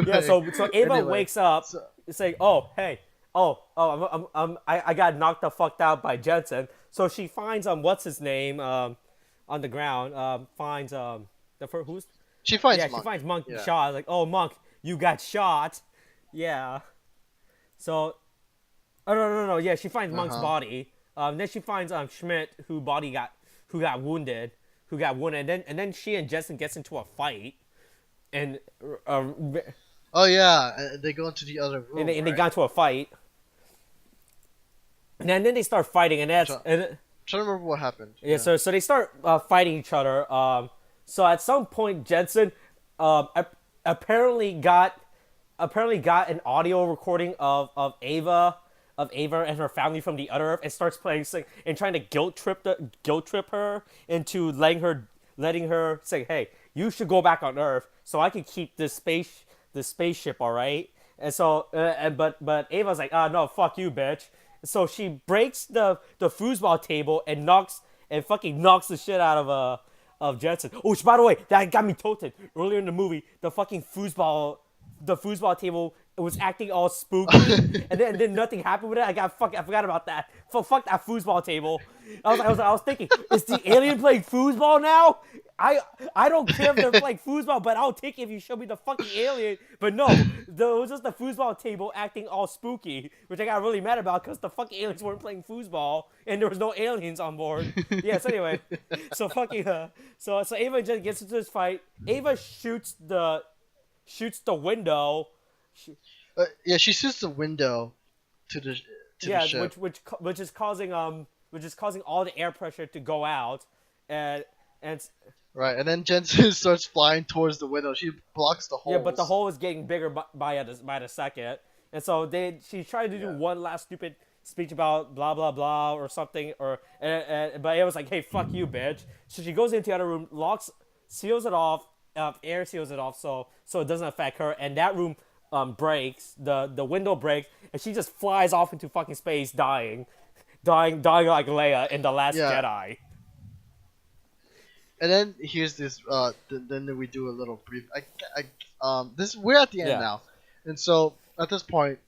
Yeah, anyway, so Ava anyway, wakes up so saying, "Oh, hey, I got knocked the fuck out by Jensen." So she finds what's his name on the ground. Finds who's she finds yeah, she Monk. finds Monk Yeah. shot. Like, "Oh, Monk, you got shot." Yeah. So oh no. Yeah, she finds Uh Monk's huh. body. Then she finds Schmidt who got wounded, and then she and Jensen gets into a fight and uh, Oh yeah, and they go into the other room, they right? got into a fight, and then they start fighting, and I'm that's trying, and trying to remember what happened. yeah. Yeah. So they start fighting each other. So at some point, Jensen apparently got an audio recording of Ava and her family from the other Earth, and starts playing and trying to guilt trip her into letting her say, "Hey, you should go back on Earth so I can keep this spaceship, all right?" And so, but Ava's like, "Ah, no, fuck you, bitch." So she breaks the foosball table and fucking knocks the shit out of Jensen. Oh, which, by the way, that got me tilted earlier in the movie. The foosball table was acting all spooky, and then nothing happened with it. I forgot about that. Fuck that foosball table. I was thinking, is the alien playing foosball now? I don't care if they're playing foosball, but I'll take it if you show me the fucking alien. But no, it was just the foosball table acting all spooky, which I got really mad about because the fucking aliens weren't playing foosball and there was no aliens on board. Yes, anyway, so fucking so Ava just gets into this fight. Ava shoots the window. Yeah, she shoots the window to the Yeah, ship. which is causing all the air pressure to go out, and and Right, and then Jensen starts flying towards the window. She blocks the yeah, but the holes. hole is getting bigger by the second, and so she tried to do Yeah. one last stupid speech about blah blah blah or something, or but it was like, hey, fuck you, bitch. So she goes into the other room, locks, seals it off, air seals it off, so it doesn't affect her, and that room breaks, the window breaks, and she just flies off into fucking space, dying like Leia in the Last Yeah, Jedi. and then here's this. Then we do a little brief. This we're at the end Yeah, now, and so at this point,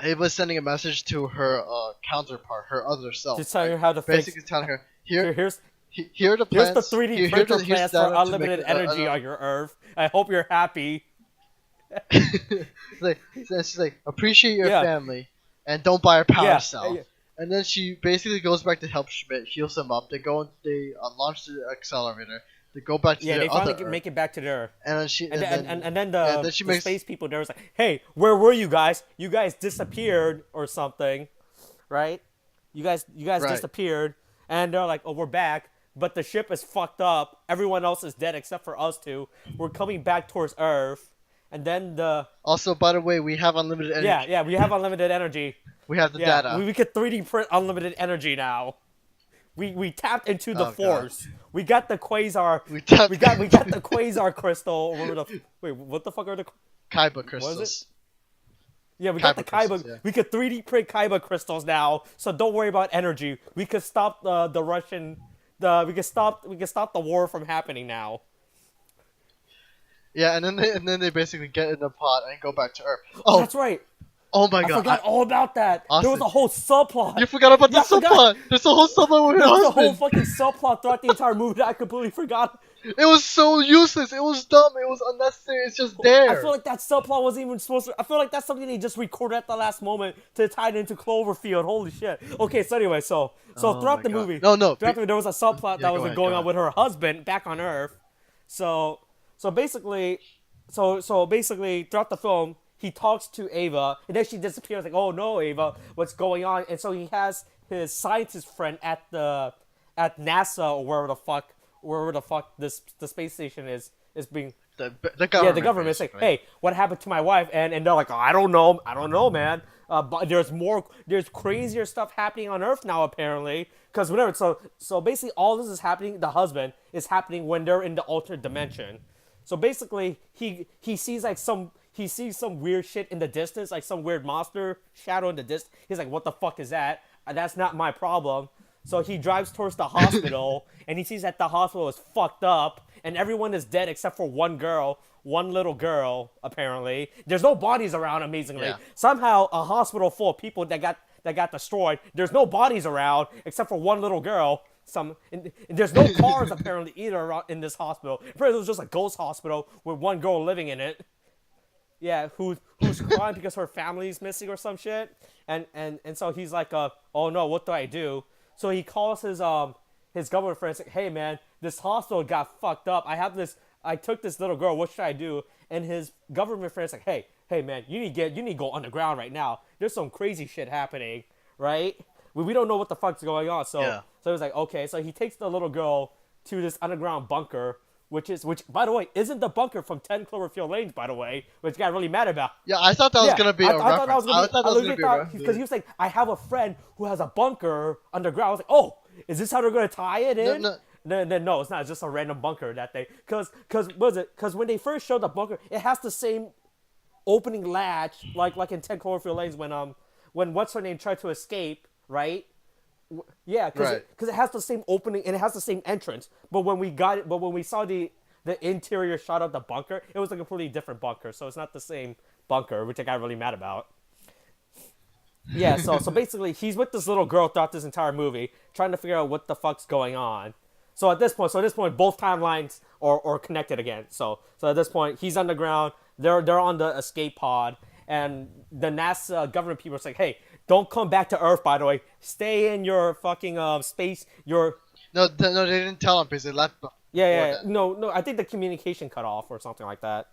Ava's sending a message to her counterpart, her other self, just telling right? her how to fix. Basically telling her Here, here, here's here are the Here's the plans. 3D printer Here's plans the for data to make unlimited energy on your Earth. I hope you're happy. she's like, appreciate your Yeah, family, and don't buy a power yeah, cell. And then she basically goes back to help Schmidt, heals him up. They launch the accelerator. They go back to yeah. their They finally other Earth, make it back to the Earth, and then and then she the makes space people there was like, hey, where were you guys? You guys disappeared or something, right? You guys right. disappeared, and they're like, oh, we're back, but the ship is fucked up. Everyone else is dead except for us two. We're coming back towards Earth, and then Also, by the way, we have unlimited energy. yeah, we have unlimited energy. We have the Yeah, data. we could 3D print unlimited energy now. We tapped into the Oh god. force. We got the quasar. We tapped We got the quasar crystal. Or whatever the wait, what the fuck are the Kaiba what is it? crystals. Yeah, we got the Crystals, Kaiba. yeah. We could 3D print Kaiba crystals now. So don't worry about energy. We could stop the Russian. We could stop the war from happening now. Yeah, and then they basically get in the pod and go back to Earth. Oh, That's right. oh my I god. forgot all about that. There was Austin, a whole subplot. you forgot about the Yeah, I forgot. subplot. There's a whole subplot with her There was a whole husband. fucking subplot throughout the entire movie that I completely forgot. It was so useless. It was dumb. It was unnecessary. It's just I there. feel like that subplot wasn't even supposed to. I feel like that's something they just recorded at the last moment to tie it into Cloverfield. Holy shit. Okay, so anyway, so Oh throughout my the God. movie, No. throughout the movie, there was a subplot Yeah, that go was ahead, going go on ahead. with her husband back on Earth. So basically, so basically throughout the film, he talks to Ava, and then she disappears. Like, oh no, Ava, what's going on? And so he has his scientist friend at NASA or wherever the fuck the space station is being. The government. Yeah, the government's like, basically. hey, what happened to my wife? And they're like, oh, I don't know, man. But there's crazier stuff happening on Earth now, apparently. Because whatever, so basically all this is happening, the husband, is happening when they're in the altered dimension. So basically, he sees some weird shit in the distance, like some weird monster shadow in the distance. He's like, what the fuck is that? That's not my problem. So he drives towards the hospital, and he sees that the hospital is fucked up, and everyone is dead except for one little girl, apparently. There's no bodies around, amazingly. Yeah. Somehow, a hospital full of people that got destroyed, there's no bodies around except for one little girl. And there's no cars, apparently, either around in this hospital. Apparently, it was just a ghost hospital with one girl living in it. Yeah, who's crying because her family's missing or some shit, and so he's like, oh no, what do I do? So he calls his government friend and says, hey man, this hospital got fucked up. I took this little girl. What should I do? And his government friend's like, hey man, you need to go underground right now. There's some crazy shit happening, right? We don't know what the fuck's going on. So Yeah. so he's like, okay. So he takes the little girl to this underground bunker, which by the way isn't the bunker from 10 Cloverfield Lanes, by the way, which got really mad about. Yeah, I thought that was gonna be a reference. Thought that was gonna I thought that was gonna be a reference. because he was like, I have a friend who has a bunker underground. I was like, oh, is this how they're gonna tie it in? No. No, it's not. It's just a random bunker that they because what is it? Because when they first showed the bunker, it has the same opening latch like in 10 Cloverfield Lanes when what's her name tried to escape, right? Yeah, because Right. it has the same opening and it has the same entrance. But when we saw the interior shot of the bunker, it was a completely different bunker. So it's not the same bunker, which I got really mad about. Yeah, so basically he's with this little girl throughout this entire movie, trying to figure out what the fuck's going on. So at this point, both timelines are connected again. So at this point, he's underground. They're on the escape pod, and the NASA government people are like, hey, don't come back to Earth. By the way, stay in your fucking space. No, they didn't tell him because they left. Yeah. that. No. I think the communication cut off or something like that.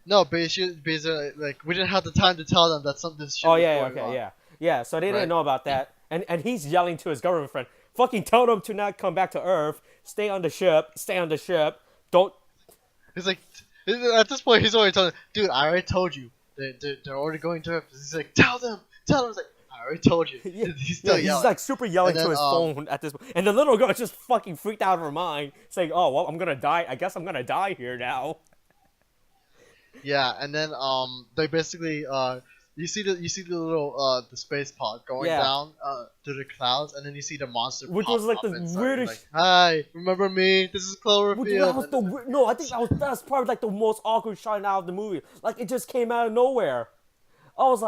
No, because like we didn't have the time to tell them that this shit Oh was yeah, going okay, on, yeah. So they didn't right? know about that, and he's yelling to his government friend, "Fucking tell them to not come back to Earth. Stay on the ship. Stay on the ship. Don't." He's like, at this point, he's already telling, dude, I already told you. They're already going to Earth. He's like, tell them. He's like, I already told you. Yeah, He's yeah, still he's yelling. like super And yelling to then his phone at this point, and the little girl is just fucking freaked out of her mind, saying, "Oh well, I'm gonna die. I guess I'm gonna die here now." yeah, and then they basically you see the little the space pod going Yeah, down through the clouds, and then you see the monster which pop was like up the and start like, weirdest. hi, remember me? This is Which that Cloverfield. was And then, no, I think that's probably like the most awkward shot out of the movie. Like it just came out of nowhere. I was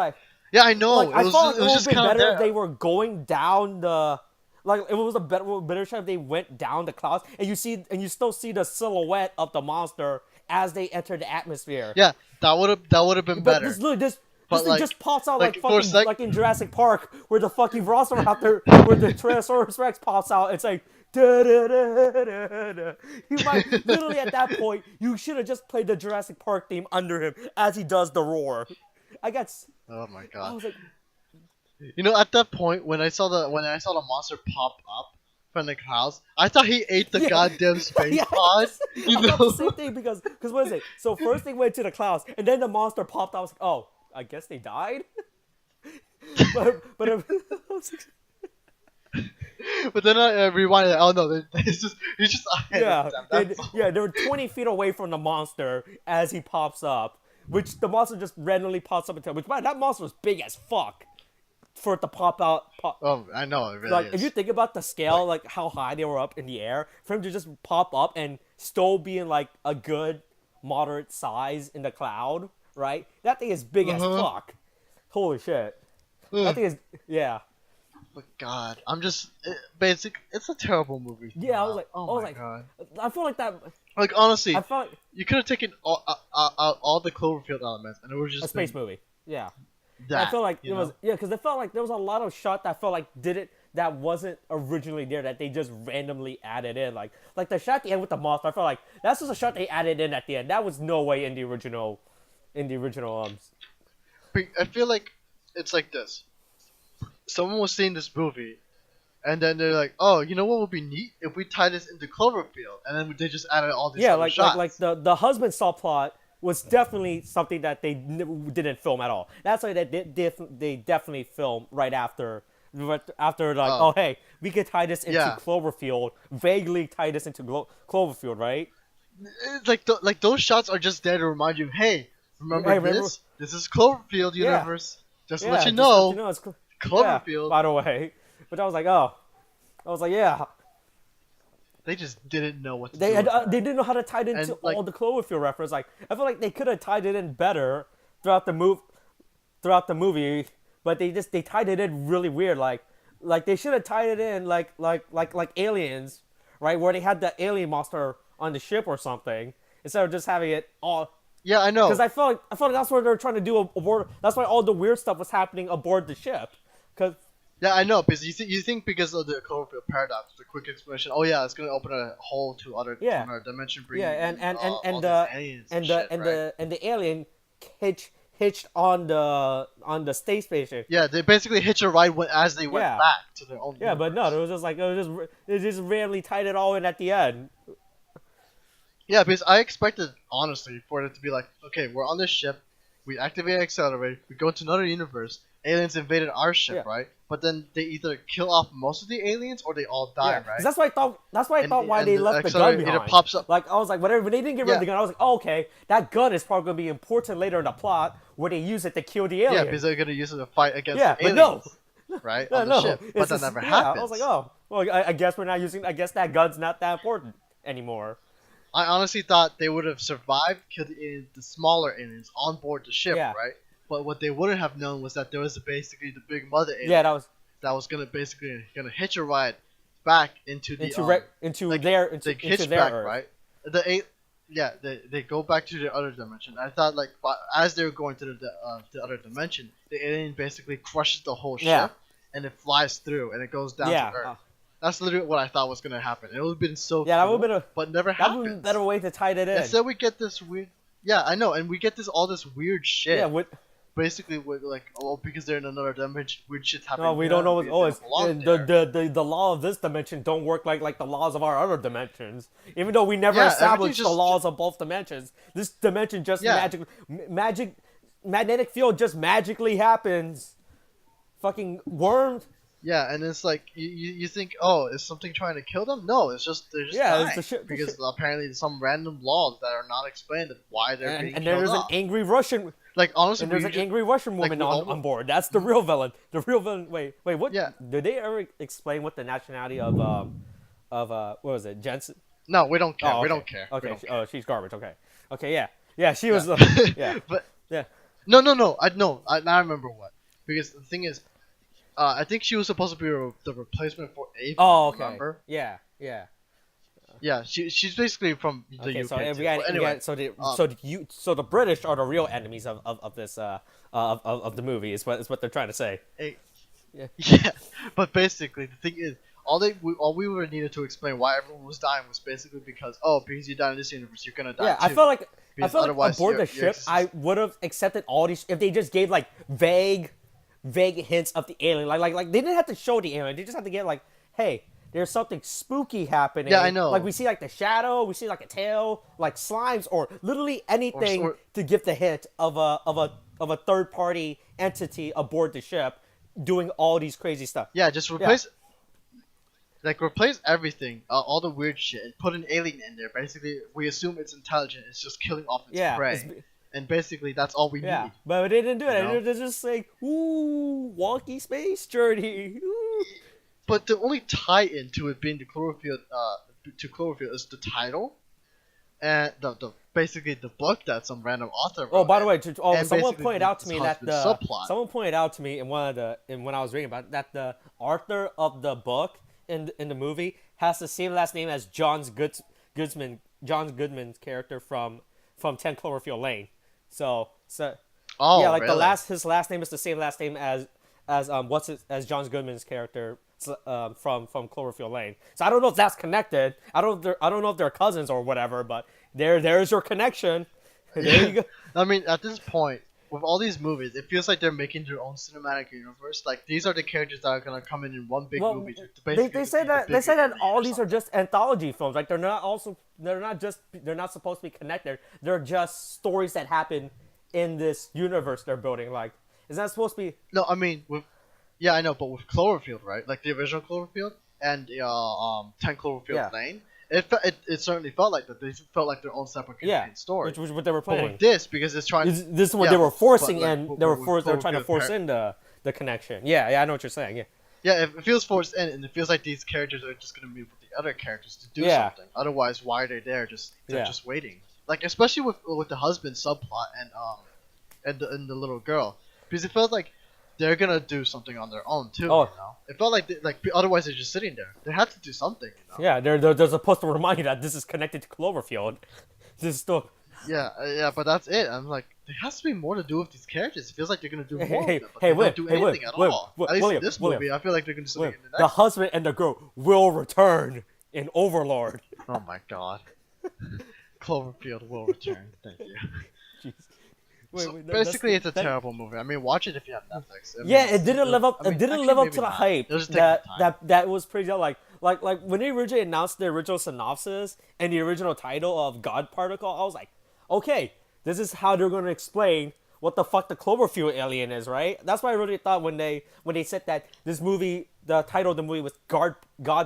yeah, I like know. I felt like It it was would have just been kind of better if there. they were going down the, like it was a better shot if they went down the clouds and you still see the silhouette of the monster as they enter the atmosphere. Yeah, that would have been But better. this But thing just pops out like for a fucking sec, like in Jurassic Park where the fucking Velociraptor where the Tyrannosaurus Rex pops out. It's like da da da da da. You might literally at that point you should have just played the Jurassic Park theme under him as he does the roar. I got oh my I god. was like You know, at that point when I saw the monster pop up from the clouds, I thought he ate the yeah. goddamn space Yeah, pod. You I thought the know? same thing because what is it? So first they went to the clouds and then the monster popped out. I was like, oh, I guess they died. But But then I rewinded. Oh no, he's just ahead of yeah, them. That's all. they were 20 feet away from the monster as he pops up, which the monster just randomly pops up into. Which man, that monster was big as fuck for it to pop out. Oh, I know it really Like is. if you think about the scale, like how high they were up in the air, for him to just pop up and still being like a good moderate size in the cloud, right? That thing is big as Uh-huh. fuck. Holy shit. That Ugh. thing is yeah. But God, I'm just basic. It's a terrible movie. Yeah, Oh I was my like, God. I feel like that. Like I honestly, felt like you could have taken all the Cloverfield elements, and it would a just space been movie. Yeah. I that. feel like You it was know? because it felt like there was a lot of shot that felt like did it that wasn't originally there that they just randomly added in like the shot at the end with the monster. I felt like that's just a shot they added in at the end. That was no way in the original I feel like it's like this. Someone was seeing this movie, and then they're like, "Oh, you know what would be neat if we tie this into Cloverfield?" And then they just added all these yeah other like shots. the husband saw plot was definitely something that they didn't film at all. That's why they definitely filmed right after like Oh, oh hey we could tie this into yeah. Cloverfield vaguely tie this into Cloverfield right. It's like those shots are just there to remind you, "Hey, remember Hey, remember? this? This is Cloverfield Yeah, universe. Just to let yeah. you Just let you know, know, yeah. Cloverfield." By the way, but I was like, oh, I was like, yeah. They just didn't know what to do with They that. didn't know how to tie it into And like, all the Cloverfield reference. Like, I feel like they could have tied it in better throughout the movie, but they tied it in really weird. Like they should have tied it in like Aliens, right? Where they had the alien monster on the ship or something instead of just having it all. yeah, I Because know. I felt like that's what they were trying to do aboard. That's why all the weird stuff was happening aboard the ship. Cause Yeah, I know. Because you think because of the Cloverfield paradox, the quick explanation. Oh yeah, it's gonna open a hole to yeah, another dimension, yeah, bringing and in and and all and these the aliens and and the shit, and right? the and the alien hitched on the space station. Yeah, they basically hitch a ride as they went Yeah, back to their own yeah, but no, universe. it was just like it just randomly tied it all in at the end. Yeah, because I expected, honestly, for it to be like, okay, we're on this ship, we activate accelerator, we go to another universe, aliens invaded our ship, Yeah, right? But then they either kill off most of the aliens or they all yeah, die, 'cause right? that's why I thought why And they the left the gun accelerator behind. pops up. Like I was like, whatever. When they didn't get rid of Yeah, the gun, I was like, oh, okay, that gun is probably gonna be important later in the plot where they use it to kill the yeah, alien. because they're gonna use it to fight against Yeah, the but no, aliens, right, no, on the no. ship. But It's that just never yeah. I was like, happens. oh, well, I guess we're not using. I guess that gun's not that important anymore. I honestly thought they would have survived, killed the smaller aliens on board the ship, Yeah, right? But what they wouldn't have known was that there was basically the big mother yeah. alien that was gonna hitch a ride back into the into like their they into hitch their back, Earth. right? Yeah, they go back to the other dimension. I thought like as they were going to the other dimension, the alien basically crushes the whole Yeah, ship and it flies through and it goes down to yeah, Earth. That's literally what I thought was gonna happen. It would have been so yeah. That would have cool, been but never that would be a happens. better way to tie that in. Instead, we get this weird. Yeah, I know, and we get all this weird shit. Yeah, with Basically, with like, oh, because they're in another dimension, weird shit's happening. no, we don't know what. They Oh, don't it's belong there. the law of this dimension don't work like the laws of our other dimensions. Even though we never Yeah, established the everything's laws of both dimensions, this dimension just Yeah. magnetic field just magically happens. Fucking worms. Yeah, and it's like you think, oh, is something trying to kill them? No, it's just they're just Yeah, it's dying the shit- because apparently there's some random laws that are not explained of why they're being And killed there's off. an angry Russian. Like honestly, And there's we an just- angry Russian like, woman we on, almost- on board. That's the real villain. The real villain. Wait, what? Yeah. Did they ever explain what the nationality of what was it? Jensen? No, we don't care. Oh, We okay. don't care. We Okay. don't care. Oh, she's garbage. Okay. Okay. Yeah. Yeah. She was. Yeah. But Yeah. no. Now I remember what, because the thing is, I think she was supposed to be the replacement for Ava. Oh, okay. Remember? Yeah. Yeah. Yeah, she's basically from the Okay. UK. So too. we got, But anyway, so the British are the real enemies of this of the movie is what they're trying to say. Yeah. Yeah, but basically the thing is, all we were needed to explain why everyone was dying was basically because because you die in this universe, you're gonna die Yeah, too. I felt like otherwise aboard the your ship, existence- I would have accepted all these if they just gave like vague hints of the alien. Like they didn't have to show the alien. They just had to get like, hey, there's something spooky happening. Yeah, I know. Like we see like the shadow, we see like a tail, like slimes, or literally anything or- to give the hint of a third party entity aboard the ship doing all these crazy stuff. Yeah, just replace. Like replace everything, all the weird shit, and put an alien in there. Basically, we assume it's intelligent. It's just killing off its Yeah, prey, and basically that's all we Yeah, need. but they didn't do it. You know? They're just like, ooh, wonky space journey. Ooh. But the only tie-in to it being the Cloverfield is the title, and the basically the book that some random author wrote. Oh, by the way, and someone basically pointed out to his me that husband's the subplot. someone pointed out to me in when I was reading about it, that the author of the book in the movie has the same last name as John Goodman's character from 10 Cloverfield Lane. So Oh, yeah, like really? his last name is the same last name as John Goodman's character from Cloverfield Lane. So I don't know if that's connected. I don't know if they're cousins or whatever, but there's your connection. There you go. I mean, at this point, with all these movies, it feels like they're making their own cinematic universe. Like these are the characters that are gonna come in one big movie. To basically They say defeat that the they big say that alien all or these are something. just anthology films. Like they're not supposed to be connected. They're just stories that happen in this universe they're building. Like, is that supposed to be? No, I mean yeah, I know, but with Cloverfield, right? Like the original Cloverfield and 10 Cloverfield Yeah. Lane, it certainly felt like that. They felt like their own separate contained story. which was what they were But planning. with this, because it's trying. This is what yeah, they were forcing, but, like, and with- they were with trying to Cloverfield force in the connection. Yeah, I know what you're saying. Yeah. Yeah, it feels forced in, and it feels like these characters are just gonna meet with the other characters to do Yeah. something. Otherwise, why are they there? They're Yeah. just waiting. Like especially with the husband subplot and the little girl, because it felt like they're gonna do something on their own too. Oh. You know, it felt like otherwise they're just sitting there. They have to do something. You know? Yeah, they're supposed to remind you that this is connected to Cloverfield. This is still. Yeah, but that's it. I'm like, there has to be more to do with these characters. It feels like they're gonna do more. Hey, with them, but hey, they William, don't do hey, anything William, at all. William, At least William, in this William. movie, I feel like they're gonna do something in the The next. husband and the girl will return in Overlord. Oh my god. Cloverfield will return. Thank you. Jeez. So Wait, basically, it's a that- terrible movie. I mean, watch it if you have Netflix. I mean, Yeah, it didn't live up. I mean, It didn't actually, live up maybe to the not. hype It'll just take time. that was pretty like when they originally announced the original synopsis and the original title of God Particle. I was like, okay, this is how they're gonna explain what the fuck the Cloverfield alien is, right? That's why I really thought when they said that this movie, the title of the movie was God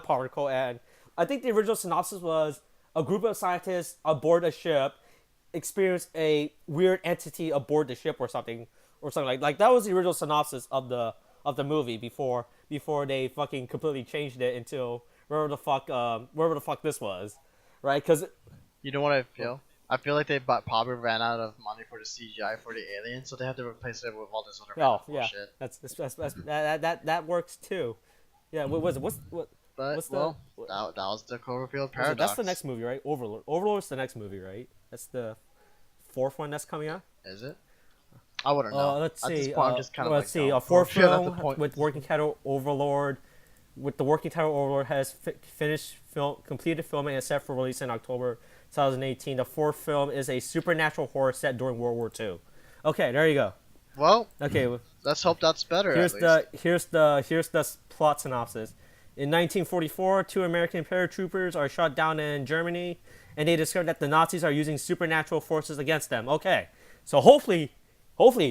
Particle, and I think the original synopsis was a group of scientists aboard a ship experience a weird entity aboard the ship or something like that was the original synopsis of the movie before they fucking completely changed it into wherever the fuck this was, right? Because You know what I feel? I feel like they probably ran out of money for the CGI for the alien, so they had to replace it with all this other oh random yeah, bullshit. that works too. Yeah, what was it? What? But what's well, the? that was the Cloverfield So Paradox. that's the next movie, right? Overlord. Overlord's the next movie, right? That's the fourth one that's coming out. Is it? I wouldn't know. Let's At this see. point, I'm just kind of let's like, see. no. A fourth Cloverfield at the film point- with working title Overlord. With the working title Overlord has completed filming and set for release in October 2018. The fourth film is a supernatural horror set during World War II. Okay, there you go. Well, Okay, let's hope that's better. here's at least. here's the plot synopsis. In 1944, two American paratroopers are shot down in Germany, and they discover that the Nazis are using supernatural forces against them. Okay, so hopefully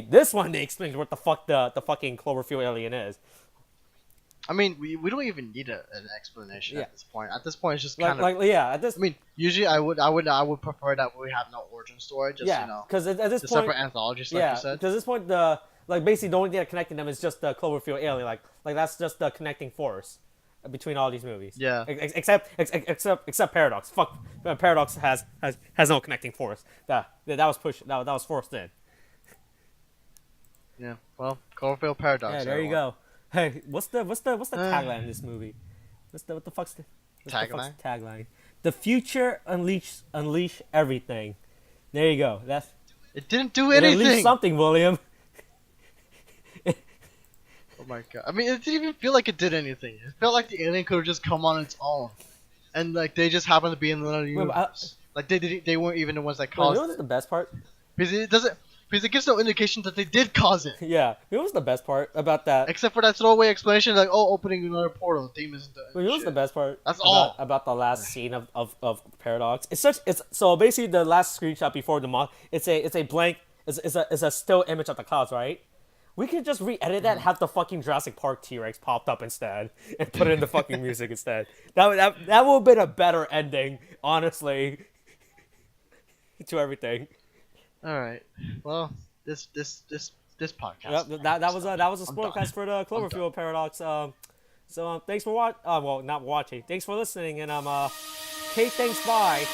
this one they explain what the fuck the fucking Cloverfield alien is. I mean, we don't even need an explanation Yeah. at this point. At this point, it's just Like, kind of. like yeah, at this I mean, usually I would prefer that we have no origin story. Just yeah, you know, because at this the point separate anthologies, like yeah, you said. because at this point basically the only thing that connecting them is just the Cloverfield alien. Like that's just the connecting force between all these movies. Yeah. Except Paradox. Fuck, Paradox has no connecting force. That was pushed. That was forced in. Yeah. Well, Cloverfield Paradox. Yeah, there you everyone. go. Hey, what's the tagline in this movie? What the fuck's the tagline? The future unleash everything. There you go. It didn't do It anything. unleashed something, William. Oh my god. I mean, it didn't even feel like it did anything. It felt like the alien could have just come on its own, and like they just happened to be in another universe. Like they weren't even the ones that Well, you caused know what's it. the best part? Because it doesn't. Because it gives no indication that they did cause it. Yeah, you know what's the best part about that? Except for that throwaway explanation, like, oh, opening another portal, demons. Well, you know what's the best part? That's all. About the last scene of Paradox. It's so basically the last screenshot before the it's a blank. It's a still image of the clouds, right? We could just re-edit that, and have the fucking Jurassic Park T-Rex popped up instead, and put it in the fucking music instead. That would have been a better ending, honestly, to everything. All right. Well, this podcast. Yep, that was a spoilercast for the Cloverfield Paradox. So thanks for not watching. Thanks for listening, and Kate, thanks, bye.